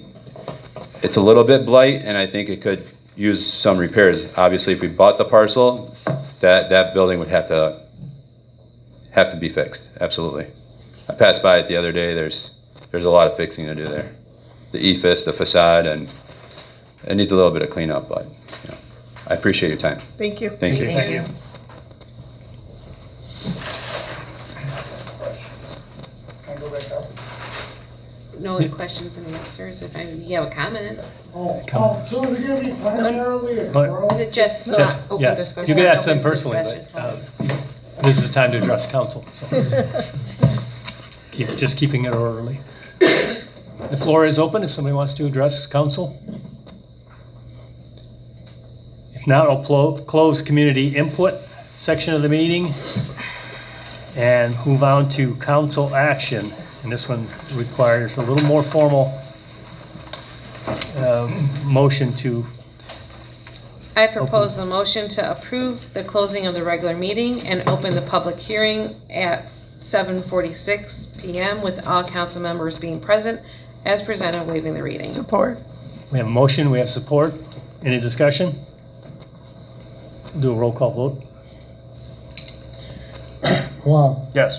N: it's a little bit blight and I think it could use some repairs. Obviously, if we bought the parcel, that building would have to be fixed, absolutely. I passed by it the other day, there's a lot of fixing to do there. The ephes, the facade, and it needs a little bit of cleanup, but I appreciate your time.
C: Thank you.
N: Thank you.
B: Thank you.
L: Can I go back up?
D: No questions and answers, if you have a comment.
L: So is it gonna be primarily a
A: But-
L: grow?
D: Just
B: Open
A: Yeah,
B: discussion.
A: you can ask them
D: Open
A: personally,
D: discussion.
A: but this is the time to address council, so. Just keeping it orderly. The floor is open if somebody wants to address council. If not, I'll close community input section of the meeting and move on to council action. And this one requires a little more formal motion to.
D: I propose a motion to approve the closing of the regular meeting and open the public hearing at 7:46 PM with all council members being present as presented, waiving the reading.
C: Support.
A: We have a motion, we have support. Any discussion? Do a roll call vote.
L: Huang,
A: Yes.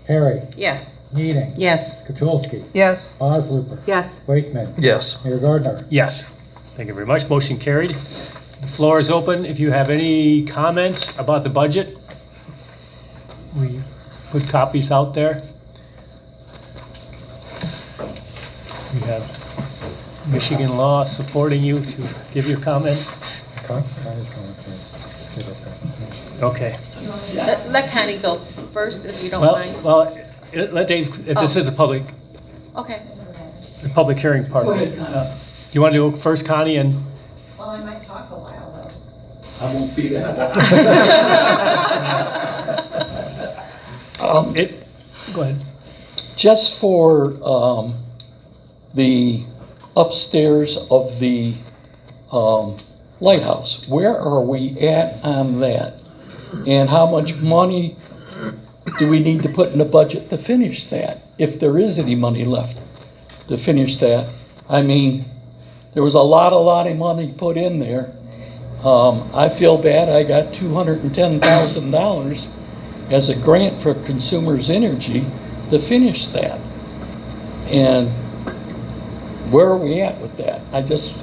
L: Harry,
D: Yes.
L: Keating,
B: Yes.
L: Kachulski,
C: Yes.
L: Osluper,
B: Yes.
L: Wakeman,
E: Yes.
L: Mayor Gardner.
A: Yes. Thank you very much. Motion carried. The floor is open. If you have any comments about the budget, we put copies out there. We have Michigan law supporting you to give your comments.
L: Connie's going to give a presentation.
A: Okay.
D: Let Connie go first, if you don't mind.
A: Well, let Dave, if this is a public
D: Okay.
A: hearing part.
H: Go ahead, Connie.
A: You want to do first, Connie, and
J: Well, I might talk a while though.
H: I won't be that.
A: go ahead.
H: Just for the upstairs of the lighthouse, where are we at on that? And how much money do we need to put in the budget to finish that, if there is any money left to finish that? I mean, there was a lot of money put in there. I feel bad, I got $210,000 as a grant for Consumers Energy to finish that. And where are we at with that? I just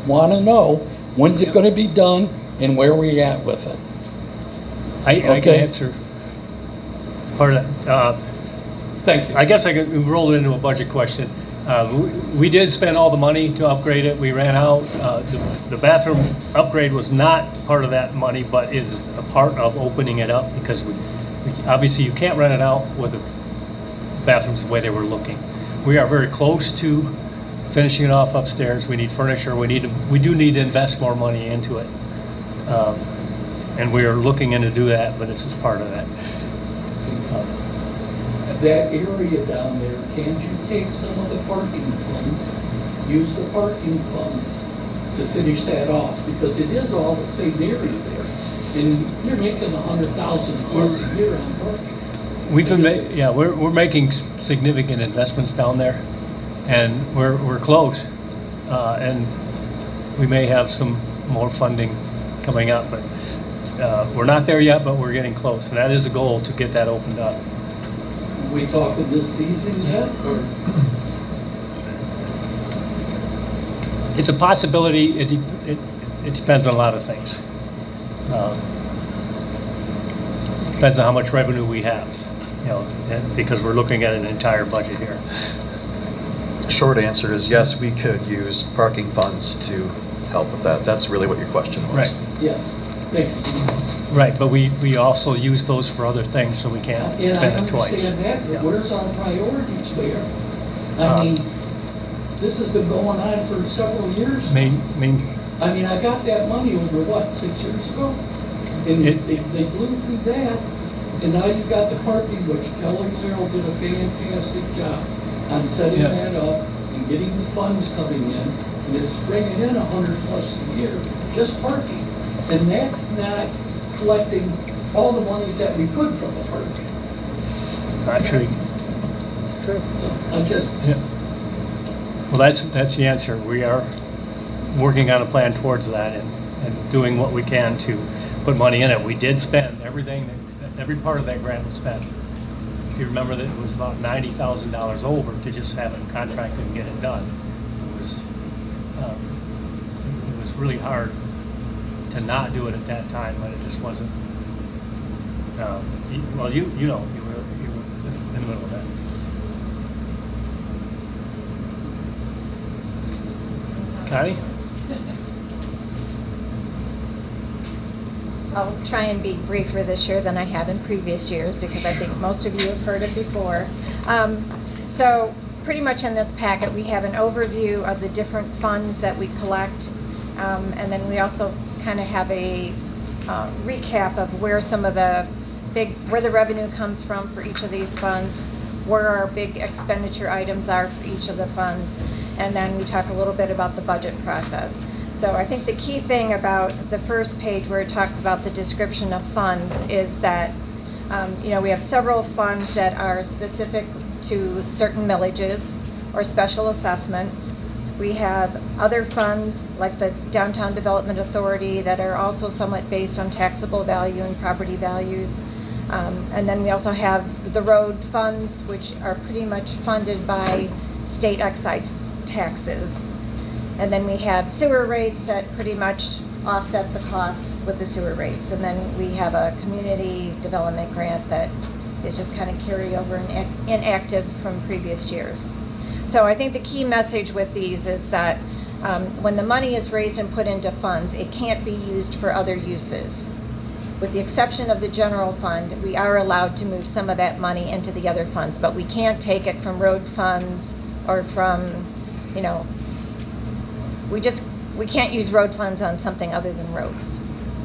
H: want to know, when's it going to be done and where are we at with it?
A: I can
H: Okay.
A: answer part of that.
H: Thank you.
A: I guess I could roll it into a budget question. We did spend all the money to upgrade it. We ran out. The bathroom upgrade was not part of that money, but is a part of opening it up because obviously you can't rent it out with the bathrooms the way they were looking. We are very close to finishing it off upstairs. We need furniture. We do need to invest more money into it. And we are looking into do that, but this is part of that.
H: That area down there, can't you take some of the parking funds, use the parking funds to finish that off? Because it is all the same area there. And you're making $100,000 plus a year on parking.
A: We're making significant investments down there, and we're close. And we may have some more funding coming up, but we're not there yet, but we're getting close. And that is a goal, to get that opened up.
H: We talking this season yet, or?
A: It's a possibility. It depends on a lot of things. Depends on how much revenue we have, because we're looking at an entire budget here.
L: Short answer is yes, we could use parking funds to help with that. That's really what your question was.
A: Right.
H: Yes, thank you.
A: Right, but we also use those for other things, so we can't
H: And I
A: spend it twice.
H: understand that,
A: Yeah.
H: but where's our priorities, Mayor?
A: Uh,
H: I mean, this has been going on for several years.
A: I
H: I mean, I got that money over, what, 6 years ago? And they blew through that, and now you've got the parking, which Kelly Merrill did a fantastic job on setting
A: Yeah.
H: that up and getting the funds coming in, and it's bringing in 100+ a year, just parking. And that's not collecting all the monies that we could from the parking.
A: Not true.
H: It's true. So I just,
A: Yeah. Well, that's the answer. We are working on a plan towards that and doing what we can to put money in it. We did spend everything, every part of that grant was spent. If you remember that it was about $90,000 over to just have it contracted and get it done. It was really hard to not do it at that time, but it just wasn't. Well, you know, you were in the middle of that. Connie?
F: I'll try and be briefer this year than I have in previous years because I think most of you have heard it before. So pretty much in this packet, we have an overview of the different funds that we collect. And then we also kind of have a recap of where some of where the revenue comes from for each of these funds, where our big expenditure items are for each of the funds. And then we talk a little bit about the budget process. So I think the key thing about the first page where it talks about the description of funds is that, we have several funds that are specific to certain millages or special assessments. We have other funds like the Downtown Development Authority that are also somewhat based on taxable value and property values. And then we also have the road funds, which are pretty much funded by state excise taxes. And then we have sewer rates that pretty much offset the costs with the sewer rates. And then we have a community development grant that is just kind of carryover and inactive from previous years. So I think the key message with these is that when the money is raised and put into funds, it can't be used for other uses. With the exception of the general fund, we are allowed to move some of that money into the other funds, but we can't take it from road funds or from, we can't use road funds on something other than roads.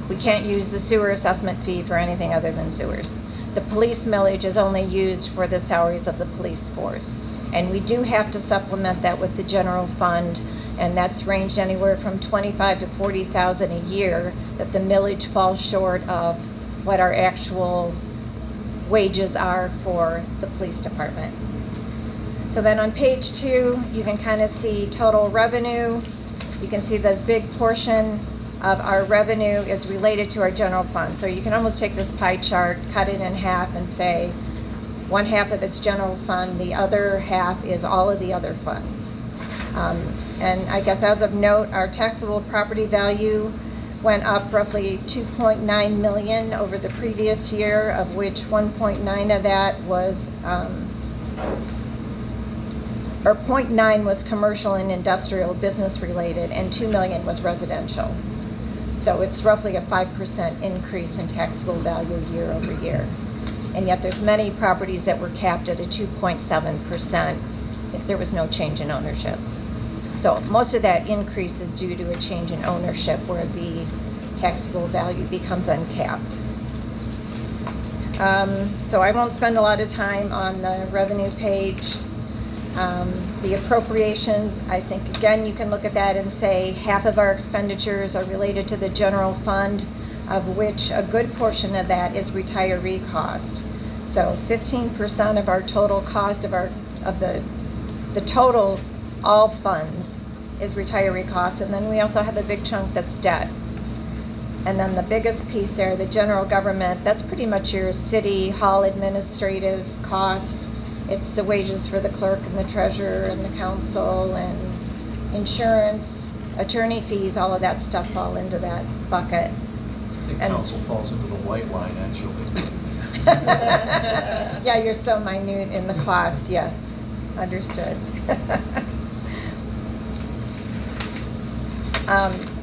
F: We can't use the sewer assessment fee for anything other than sewers. The police millage is only used for the salaries of the police force. And we do have to supplement that with the general fund, and that's ranged anywhere from $25,000 to $40,000 a year that the millage falls short of what our actual wages are for the police department. So then on page 2, you can kind of see total revenue. You can see the big portion of our revenue is related to our general fund. So you can almost take this pie chart, cut it in half and say, one half of it's general fund, the other half is all of the other funds. And I guess as of note, our taxable property value went up roughly 2.9 million over the previous year, of which 1.9 of that was, or 0.9 was commercial and industrial business related, and 2 million was residential. So it's roughly a 5% increase in taxable value year over year. And yet there's many properties that were capped at a 2.7% if there was no change in ownership. So most of that increase is due to a change in ownership where the taxable value becomes uncapped. So I won't spend a lot of time on the revenue page. The appropriations, I think, again, you can look at that and say half of our expenditures are related to the general fund, of which a good portion of that is retiree cost. So 15% of our total cost of the total all funds is retiree cost, and then we also have a big chunk that's debt. And then the biggest piece there, the general government, that's pretty much your city hall administrative cost. It's the wages for the clerk and the treasurer and the council and insurance, attorney fees, all of that stuff fall into that bucket.
L: I think
F: And-
L: council falls into the white line, actually.
F: Yeah, you're so minute in the cost, yes, understood.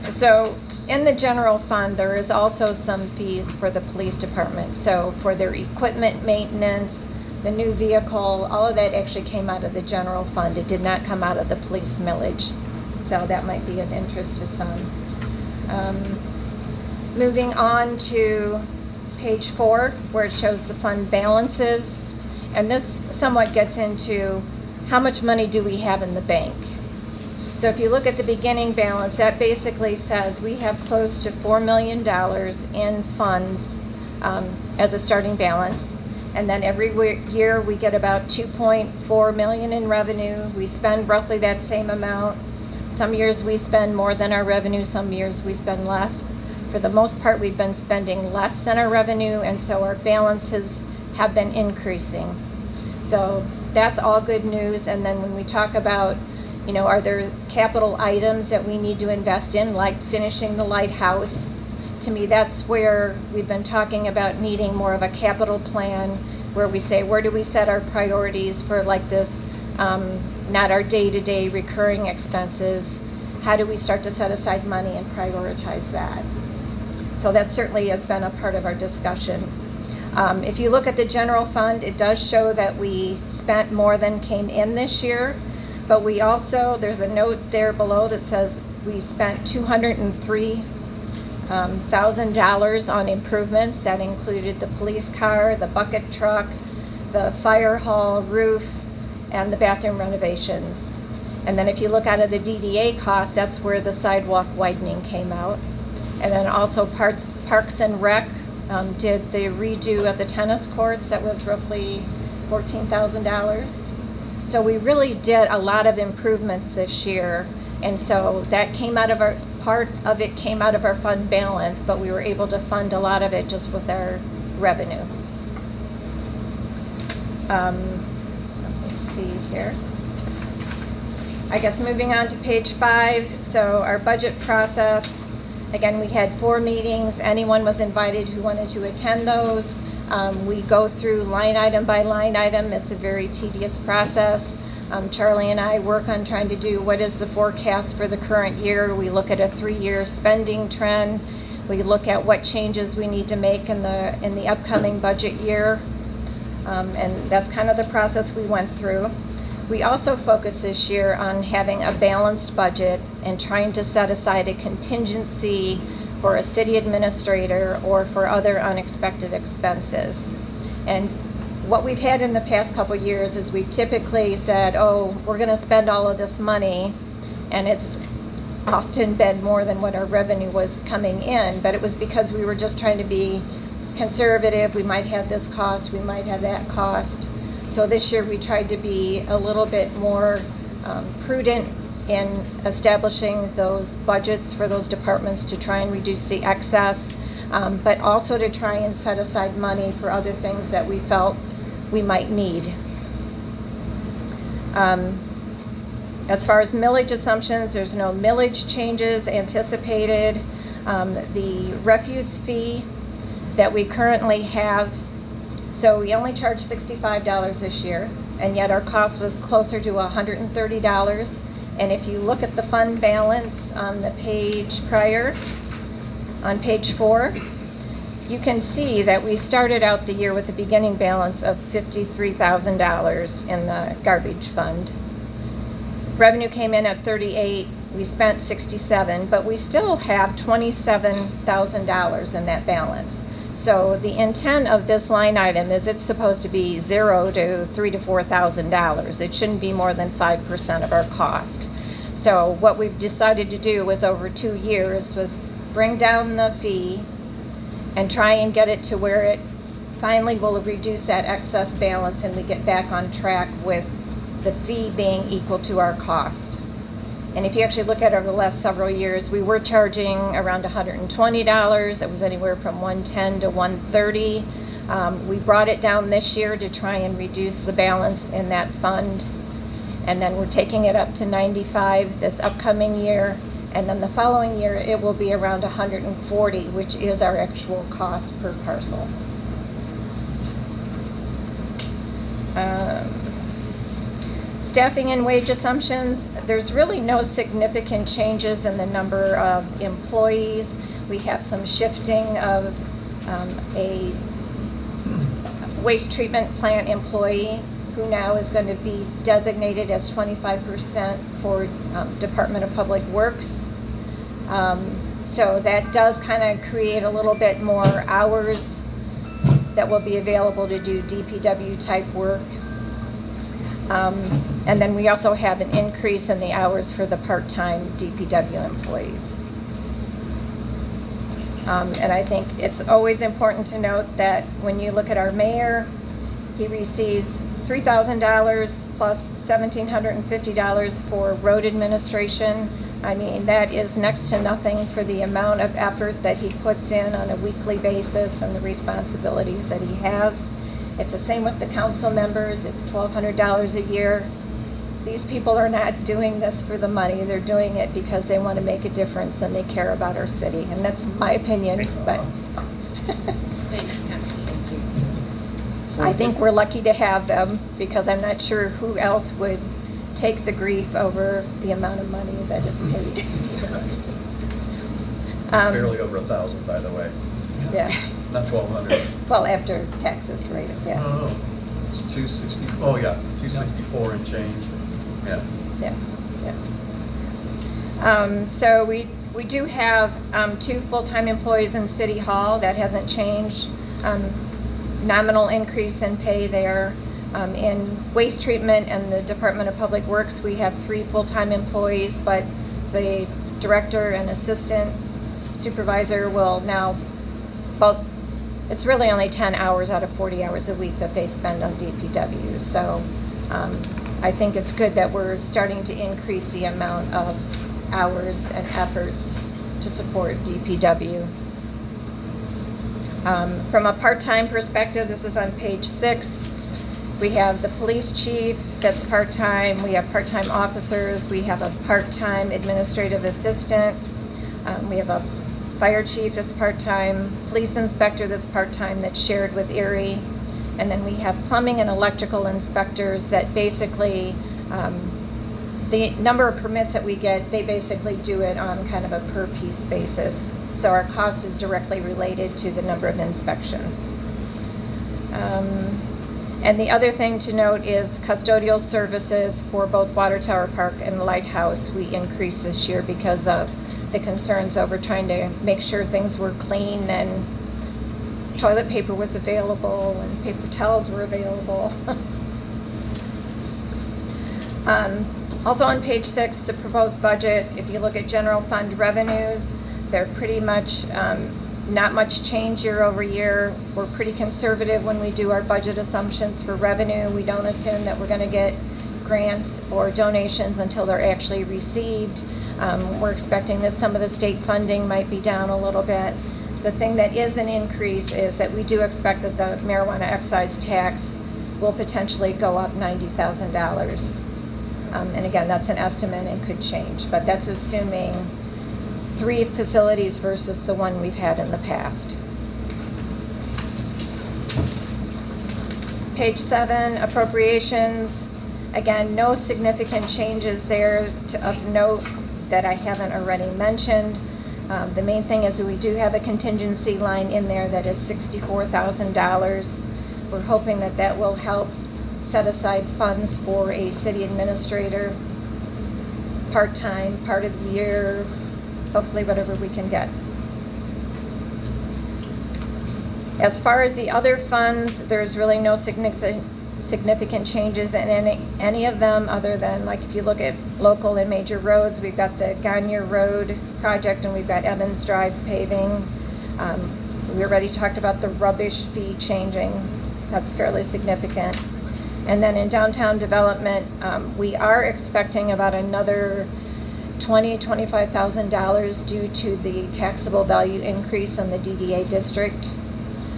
F: So in the general fund, there is also some fees for the police department. So for their equipment maintenance, the new vehicle, all of that actually came out of the general fund. It did not come out of the police millage. So that might be of interest to some. Moving on to page 4, where it shows the fund balances. And this somewhat gets into how much money do we have in the bank. So if you look at the beginning balance, that basically says we have close to $4 million in funds as a starting balance. And then every year we get about 2.4 million in revenue. We spend roughly that same amount. Some years we spend more than our revenue, some years we spend less. For the most part, we've been spending less than our revenue, and so our balances have been increasing. So that's all good news. And then when we talk about, you know, are there capital items that we need to invest in, like finishing the lighthouse? To me, that's where we've been talking about needing more of a capital plan, where we say, where do we set our priorities for like this, not our day-to-day recurring expenses? How do we start to set aside money and prioritize that? So that certainly has been a part of our discussion. If you look at the general fund, it does show that we spent more than came in this year, but we also, there's a note there below that says we spent $203,000 on improvements. That included the police car, the bucket truck, the fire hall roof, and the bathroom renovations. And then if you look out of the DDA cost, that's where the sidewalk widening came out. And then also Parks and Rec did the redo of the tennis courts. That was roughly $14,000. So we really did a lot of improvements this year. And so that came out of our, part of it came out of our fund balance, but we were able to fund a lot of it just with our revenue. Let me see here. I guess moving on to page 5. So our budget process. Again, we had 4 meetings. Anyone was invited who wanted to attend those. We go through line item by line item. It's a very tedious process. Charlie and I work on trying to do what is the forecast for the current year. We look at a 3-year spending trend. We look at what changes we need to make in the upcoming budget year. And that's kind of the process we went through. We also focused this year on having a balanced budget and trying to set aside a contingency for a city administrator or for other unexpected expenses. And what we've had in the past couple of years is we've typically said, oh, we're going to spend all of this money, and it's often been more than what our revenue was coming in, but it was because we were just trying to be conservative. We might have this cost, we might have that cost. So this year we tried to be a little bit more prudent in establishing those budgets for those departments to try and reduce the excess, but also to try and set aside money for other things that we felt we might need. As far as millage assumptions, there's no millage changes anticipated. The refuse fee that we currently have, so we only charge $65 this year, and yet our cost was closer to $130. And if you look at the fund balance on the page prior, on page 4, you can see that we started out the year with a beginning balance of $53,000 in the garbage fund. Revenue came in at 38, we spent 67, but we still have $27,000 in that balance. So the intent of this line item is it's supposed to be $0 to $3,000 to $4,000. It shouldn't be more than 5% of our cost. So what we've decided to do was over 2 years was bring down the fee and try and get it to where it finally will reduce that excess balance and we get back on track with the fee being equal to our cost. And if you actually look at over the last several years, we were charging around $120. It was anywhere from $110 to $130. We brought it down this year to try and reduce the balance in that fund. And then we're taking it up to $95 this upcoming year. And then the following year, it will be around $140, which is our actual cost per parcel. Staffing and wage assumptions, there's really no significant changes in the number of employees. We have some shifting of a waste treatment plant employee who now is going to be designated as 25% for Department of Public Works. So that does kind of create a little bit more hours that will be available to do DPW type work. And then we also have an increase in the hours for the part-time DPW employees. And I think it's always important to note that when you look at our mayor, he receives $3,000 plus $1,750 for road administration. I mean, that is next to nothing for the amount of effort that he puts in on a weekly basis and the responsibilities that he has. It's the same with the council members. It's $1,200 a year. These people are not doing this for the money. They're doing it because they want to make a difference and they care about our city. And that's my opinion, but
D: Thanks, Kim.
F: I think we're lucky to have them because I'm not sure who else would take the grief over the amount of money that is paid.
L: It's barely over 1,000, by the way.
F: Yeah.
L: Not 1,200.
F: Well, after taxes, right? Yeah.
L: No, it's 260. Oh yeah, 264 and change. Yeah.
F: Yeah. Yeah. So we do have 2 full-time employees in City Hall. That hasn't changed. Nominal increase in pay there. In waste treatment and the Department of Public Works, we have 3 full-time employees, but the director and assistant supervisor will now, well, it's really only 10 hours out of 40 hours a week that they spend on DPW. So I think it's good that we're starting to increase the amount of hours and efforts to support DPW. From a part-time perspective, this is on page 6. We have the police chief that's part-time. We have part-time officers. We have a part-time administrative assistant. We have a fire chief that's part-time, police inspector that's part-time that's shared with Erie. And then we have plumbing and electrical inspectors that basically, the number of permits that we get, they basically do it on kind of a per piece basis. So our cost is directly related to the number of inspections. And the other thing to note is custodial services for both Water Tower Park and Lighthouse. We increased this year because of the concerns over trying to make sure things were clean and toilet paper was available and paper towels were available. Also on page 6, the proposed budget, if you look at general fund revenues, they're pretty much not much change year over year. We're pretty conservative when we do our budget assumptions for revenue. We don't assume that we're going to get grants or donations until they're actually received. We're expecting that some of the state funding might be down a little bit. The thing that is an increase is that we do expect that the marijuana excise tax will potentially go up $90,000. And again, that's an estimate and could change, but that's assuming 3 facilities versus the one we've had in the past. Page 7, appropriations. Again, no significant changes there of note that I haven't already mentioned. The main thing is that we do have a contingency line in there that is $64,000. We're hoping that that will help set aside funds for a city administrator, part-time, part of the year, hopefully whatever we can get. As far as the other funds, there's really no significant changes in any of them other than, like, if you look at local and major roads, we've got the Gagne Road project and we've got Evans Drive paving. We already talked about the rubbish fee changing. That's fairly significant. And then in downtown development, we are expecting about another $25,000 due to the taxable value increase in the DDA district.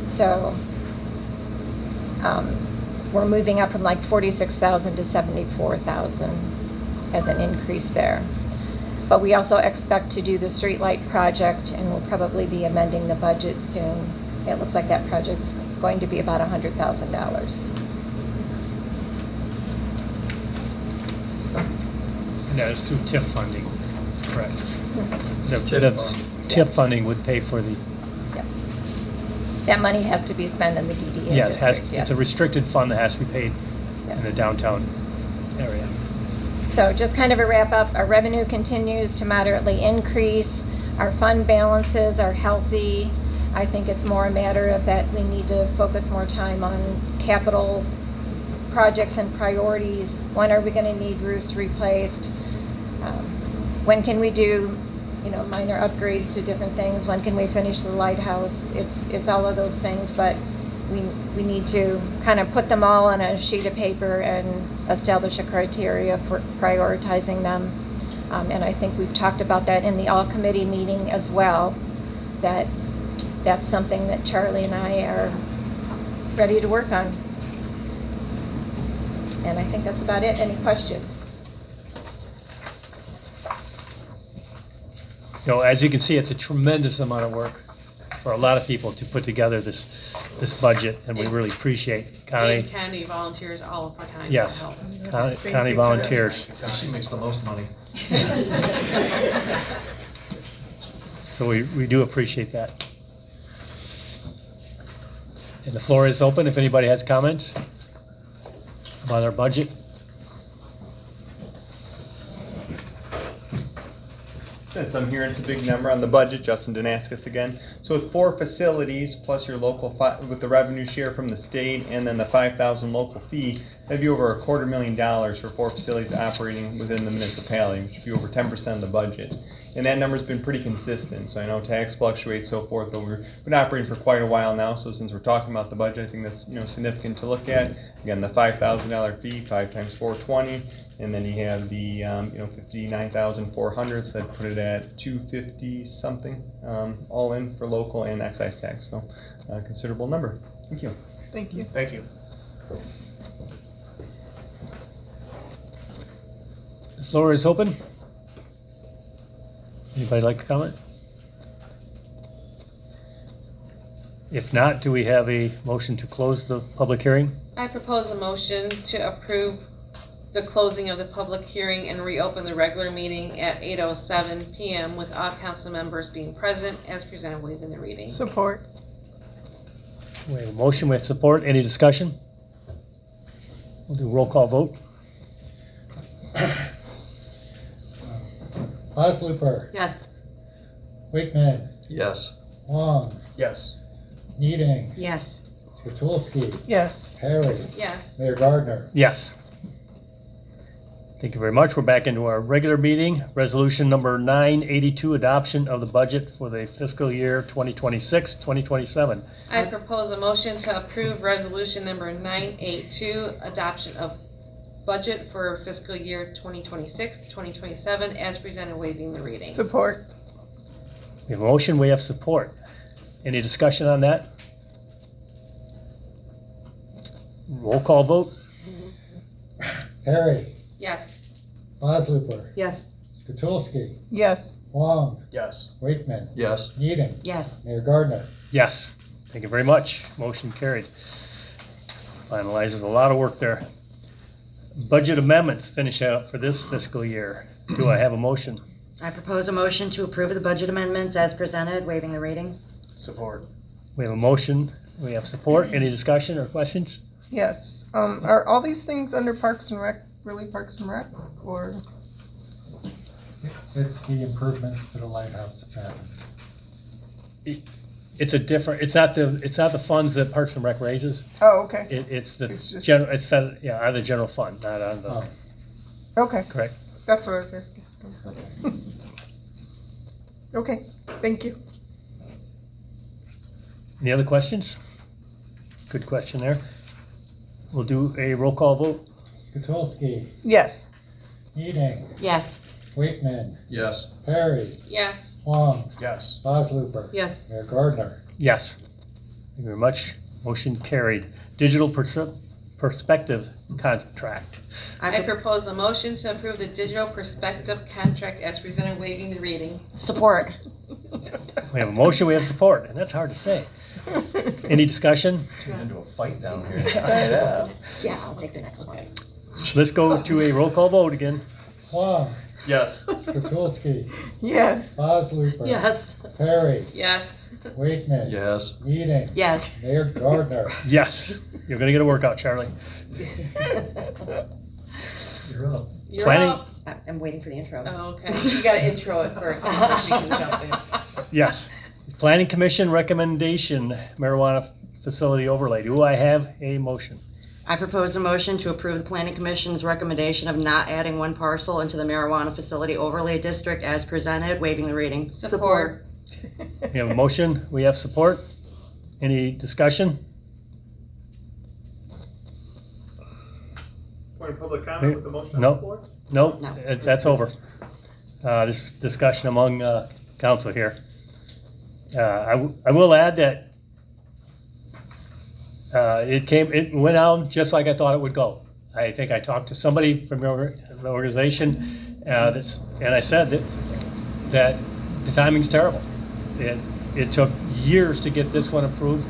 F: So we're moving up from like 46,000 to 74,000 as an increase there. But we also expect to do the streetlight project, and we'll probably be amending the budget soon. It looks like that project's going to be about $100,000.
A: That is through TIF funding, correct? The
L: TIF
A: TIF funding would pay for the,
F: That money has to be spent in the DDA
A: yes,
F: district,
A: it's a restricted fund that has to be paid
F: Yeah.
A: in the downtown area.
F: So just kind of a wrap up, our revenue continues to moderately increase. Our fund balances are healthy. I think it's more a matter of that we need to focus more time on capital projects and priorities. When are we going to need roofs replaced? When can we do, minor upgrades to different things? When can we finish the lighthouse? It's all of those things, but we need to kind of put them all on a sheet of paper and establish a criteria for prioritizing them. And I think we've talked about that in the all committee meeting as well, that's something that Charlie and I are ready to work on. And I think that's about it. Any questions?
A: As you can see, it's a tremendous amount of work for a lot of people to put together this budget, and we really appreciate Connie.
D: And Connie volunteers all of her time to
A: Yes,
D: help us.
A: Connie volunteers.
L: She makes the most money.
A: So we do appreciate that. And the floor is open if anybody has comments about our budget.
G: Since I'm hearing it's a big number on the budget, Justin Danaskis again. So with 4 facilities plus your local with the revenue share from the state and then the 5,000 local fee, that'd be over $250,000 for 4 facilities operating within the municipality, which would be over 10% of the budget. And that number's been pretty consistent. So I know tax fluctuates, so forth, but we've been operating for quite a while now. So since we're talking about the budget, I think that's significant to look at. Again, the $5,000 fee, 5 times 420. And then you have the 59,400, so that put it at 250 something, all in for local and excise tax. So a considerable number. Thank you.
C: Thank you.
E: Thank you.
A: The floor is open. Anybody like to comment? If not, do we have a motion to close the public hearing?
D: I propose a motion to approve the closing of the public hearing and reopen the regular meeting at 8:07 PM with all council members being present as presented waiving the reading.
C: Support.
A: We have a motion with support. Any discussion? We'll do a roll call vote.
O: Osluper,
D: Yes.
O: Wakeman,
L: Yes.
O: Wong,
E: Yes.
O: Needing,
J: Yes.
O: Skatulski,
C: Yes.
O: Perry,
D: Yes.
O: Mayor Gardner.
A: Yes. Thank you very much. We're back into our regular meeting. Resolution number 982, adoption of the budget for the fiscal year 2026, 2027.
D: I propose a motion to approve resolution number 982, adoption of budget for fiscal year 2026, 2027 as presented waiving the reading.
C: Support.
A: We have a motion, we have support. Any discussion on that? Roll call vote.
O: Perry,
D: Yes.
O: Osluper,
B: Yes.
O: Skatulski,
C: Yes.
O: Wong,
E: Yes.
O: Wakeman,
L: Yes.
O: Needing,
J: Yes.
O: Mayor Gardner.
A: Yes. Thank you very much. Motion carried. Finalizes a lot of work there. Budget amendments finish out for this fiscal year. Do I have a motion?
P: I propose a motion to approve the budget amendments as presented, waiving the reading.
E: Support.
A: We have a motion, we have support. Any discussion or questions?
C: Yes. Are all these things under Parks and Rec, really Parks and Rec, or?
O: It's the improvements to the lighthouse cabin.
A: It's a different, it's not the funds that Parks and Rec raises.
C: Oh, okay.
A: It's the
C: It's just-
A: general, it's fed, yeah, out of the general fund, not out of the,
O: Oh.
C: Okay.
A: correct?
C: That's what I was asking. Okay, thank you.
A: Any other questions? Good question there. We'll do a roll call vote.
O: Skatulski,
C: Yes.
O: Needing,
J: Yes.
O: Wakeman,
L: Yes.
O: Perry,
D: Yes.
O: Wong,
E: Yes.
O: Osluper,
B: Yes.
O: Mayor Gardner.
A: Yes. Thank you very much. Motion carried. Digital perspective contract.
D: I propose a motion to approve the digital perspective contract as presented waiving the reading.
J: Support.
A: We have a motion, we have support, and that's hard to say. Any discussion?
L: Turned into a fight down here.
P: Yeah, I'll take the next one.
A: Let's go to a roll call vote again.
O: Wong,
L: Yes.
O: Skatulski,
C: Yes.
O: Osluper.
F: Yes.
O: Perry,
D: Yes.
O: Wakeman.
L: Yes.
O: Eating.
B: Yes.
O: Mayor Gardner.
A: Yes, you're gonna get a workout, Charlie.
L: You're up.
D: You're
A: Planning-
D: up.
P: I'm waiting for the intro.
D: Oh, okay. You gotta intro it first. Before she can jump in.
A: Yes. Planning Commission recommendation, marijuana facility overlay. Do I have a motion?
P: I propose a motion to approve the planning commission's recommendation of not adding one parcel into the marijuana facility overlay district as presented, waiving the reading.
D: Support.
A: We have a motion, we have support. Any discussion?
G: Point of public comment with the motion on the
A: No,
G: floor?
A: no,
P: No.
A: that's over. This discussion among council here. I will add that it went out just like I thought it would go. I think I talked to somebody from the organization, and I said that the timing's terrible. It took years to get this one approved.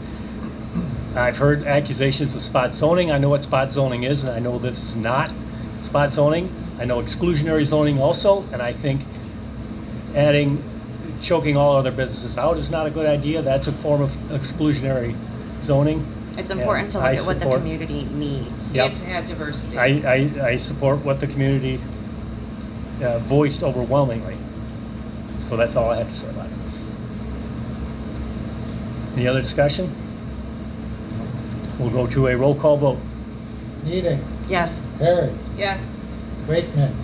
A: I've heard accusations of spot zoning. I know what spot zoning is, and I know this is not spot zoning. I know exclusionary zoning also, and I think choking all other businesses out is not a good idea. That's a form of exclusionary zoning.
B: It's important to look
A: I
B: at what the
A: support-
B: community needs.
A: Yep.
D: And to have diversity.
A: I support what the community voiced overwhelmingly. So that's all I have to say about it. Any other discussion? We'll go to a roll call vote.
O: Eating.
P: Yes.
O: Perry,
D: Yes.
O: Wakeman,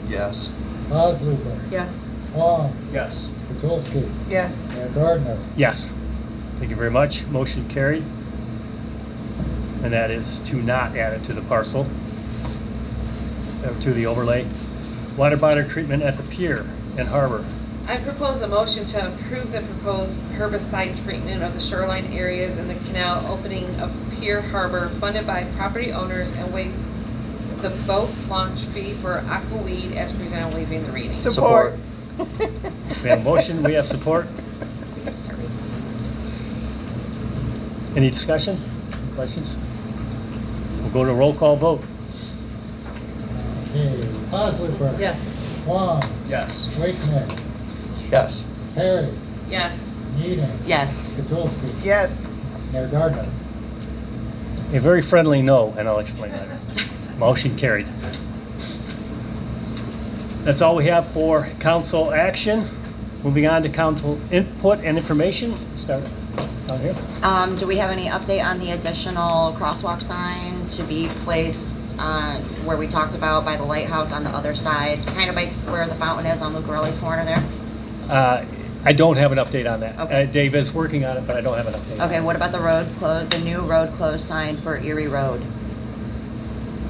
L: Yes.
O: Osluper.
P: Yes.
O: Wong,
G: Yes.
O: Skatulski,
C: Yes.
O: Mayor Gardner.
A: Yes. Thank you very much. Motion carried. And that is to not add it to the parcel, to the overlay. Water bottle treatment at the pier and harbor.
D: I propose a motion to approve the proposed herbicide treatment of the shoreline areas in the canal opening of Pier Harbor funded by property owners and waive the boat launch fee for aquaweed as presented, waiving the reading.
C: Support.
A: We have a motion, we have support. Any discussion, questions? We'll go to roll call vote.
O: Okay, Osluper.
P: Yes.
O: Wong,
G: Yes.
O: Wakeman,
L: Yes.
O: Perry,
D: Yes.
O: Eating.
B: Yes.
O: Skatulski,
C: Yes.
O: Mayor Gardner.
A: A very friendly no, and I'll explain later. Motion carried. That's all we have for council action. Moving on to council input and information. Start down here.
B: Do we have any update on the additional crosswalk sign to be placed on where we talked about by the lighthouse on the other side, kind of by where the fountain is on Lucarelli's corner there?
A: I don't have an update on that.
B: Okay.
A: Dave is working on it, but I don't have an update.
B: Okay, what about the road closed, the new road closed sign for Erie Road?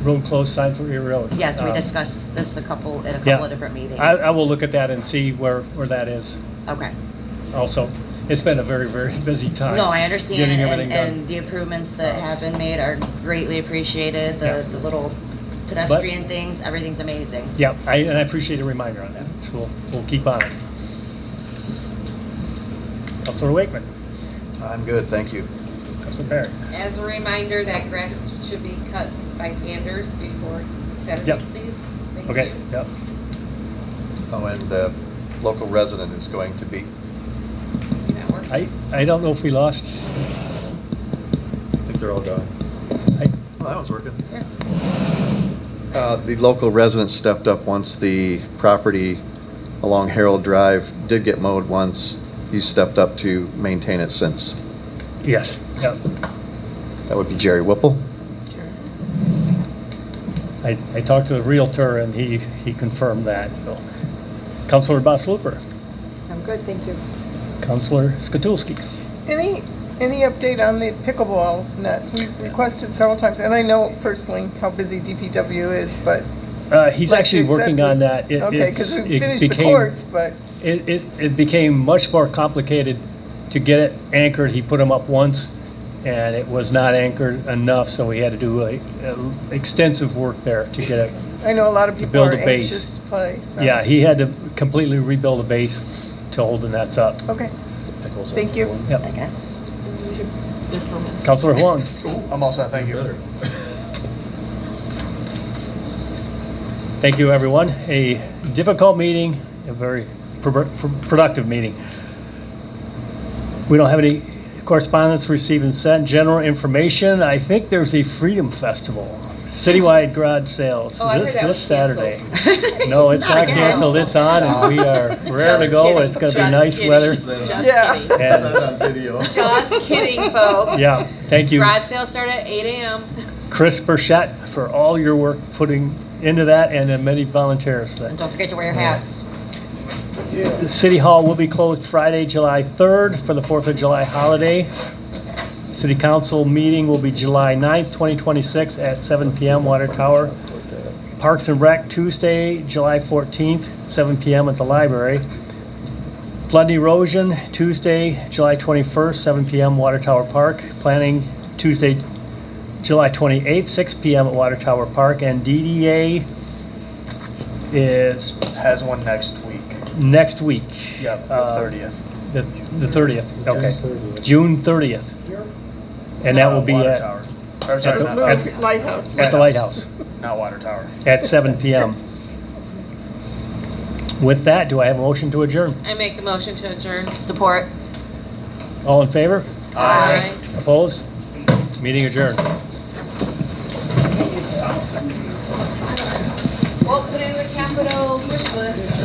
A: Road closed sign for Erie Road.
B: Yes, we
A: Um,
B: discussed this a couple of
A: yeah.
B: different meetings.
A: I will look at that and see where that is.
B: Okay.
A: Also, it's been a very, very busy time.
B: No, I understand,
A: Getting everything done.
B: and the improvements that have been made are greatly appreciated. The little pedestrian things, everything's amazing.
A: Yeah, and I appreciate a reminder on that. So we'll keep on it. Councilor Wakeman.
L: I'm good, thank you.
A: Councilor Perry.
D: As a reminder, that grass should be cut by Anders before Saturday,
A: Yep.
D: please. Thank
A: Okay,
D: you.
A: yep.
L: Oh, and the local resident is going to be,
D: That works.
A: I don't know if we lost.
L: I think they're all gone.
A: I-
L: Oh, that one's working. The local resident stepped up once the property along Harold Drive did get mowed once. He's stepped up to maintain it since.
A: Yes, yep.
L: That would be Jerry Whipple.
A: I talked to the realtor and he confirmed that. So. Councilor Bosluper.
C: I'm good, thank you.
A: Councilor Skatulski.
C: Any update on the pickleball nets? We've requested several times, and I know personally how busy DPW is, but.
A: He's
C: like
A: actually
C: you said,
A: working on that.
C: Okay, because we
A: it
C: finished the
A: became-
C: courts, but.
A: It became much more complicated to get it anchored. He put them up once and it was not anchored enough, so we had to do extensive work there to get it.
C: I know a lot of
A: to
C: people
A: build
C: are
A: a base.
C: anxious to play, so.
A: Yeah, he had to completely rebuild the base to hold the nets up.
C: Okay, thank you.
A: Yep.
B: I guess.
A: Councilor Huang.
E: I'm all set, thank you.
A: Thank you, everyone. A difficult meeting, a very productive meeting. We don't have any correspondence received and sent. General information, I think there's a Freedom Festival, citywide garage sales.
D: Oh, I heard
A: this
D: that was
A: Saturday. No, it's not canceled. It's on, and we are raring to go. It's going to be nice weather.
D: Just kidding.
A: And,
D: Just kidding, folks.
A: yeah, thank you,
D: Garage sales start at 8 a.m.
A: Chris Burchett, for all your work putting into that, and then many volunteers.
P: And don't forget to wear your hats.
A: The City Hall will be closed Friday, July 3rd for the 4th of July holiday. City Council meeting will be July 9th, 2026 at 7 p.m. Water Tower. Parks and Rec Tuesday, July 14th, 7 p.m. at the library. Flood and erosion Tuesday, July 21st, 7 p.m. Water Tower Park. Planning Tuesday, July 28th, 6 p.m. at Water Tower Park. And DDA is
E: Has one next week.
A: next week.
E: Yep, the 30th.
A: The 30th, okay. June 30th. And that will be
E: Water
A: at
E: Tower. Or, sorry, not-
C: Lighthouse.
A: at the Lighthouse
E: Not Water Tower.
A: at 7 p.m. With that, do I have a motion to adjourn?
D: I make the motion to adjourn.
P: Support.
A: All in favor?
D: Aye.
A: Opposed? Meeting adjourned.
D: Well, put it in the capital wish list.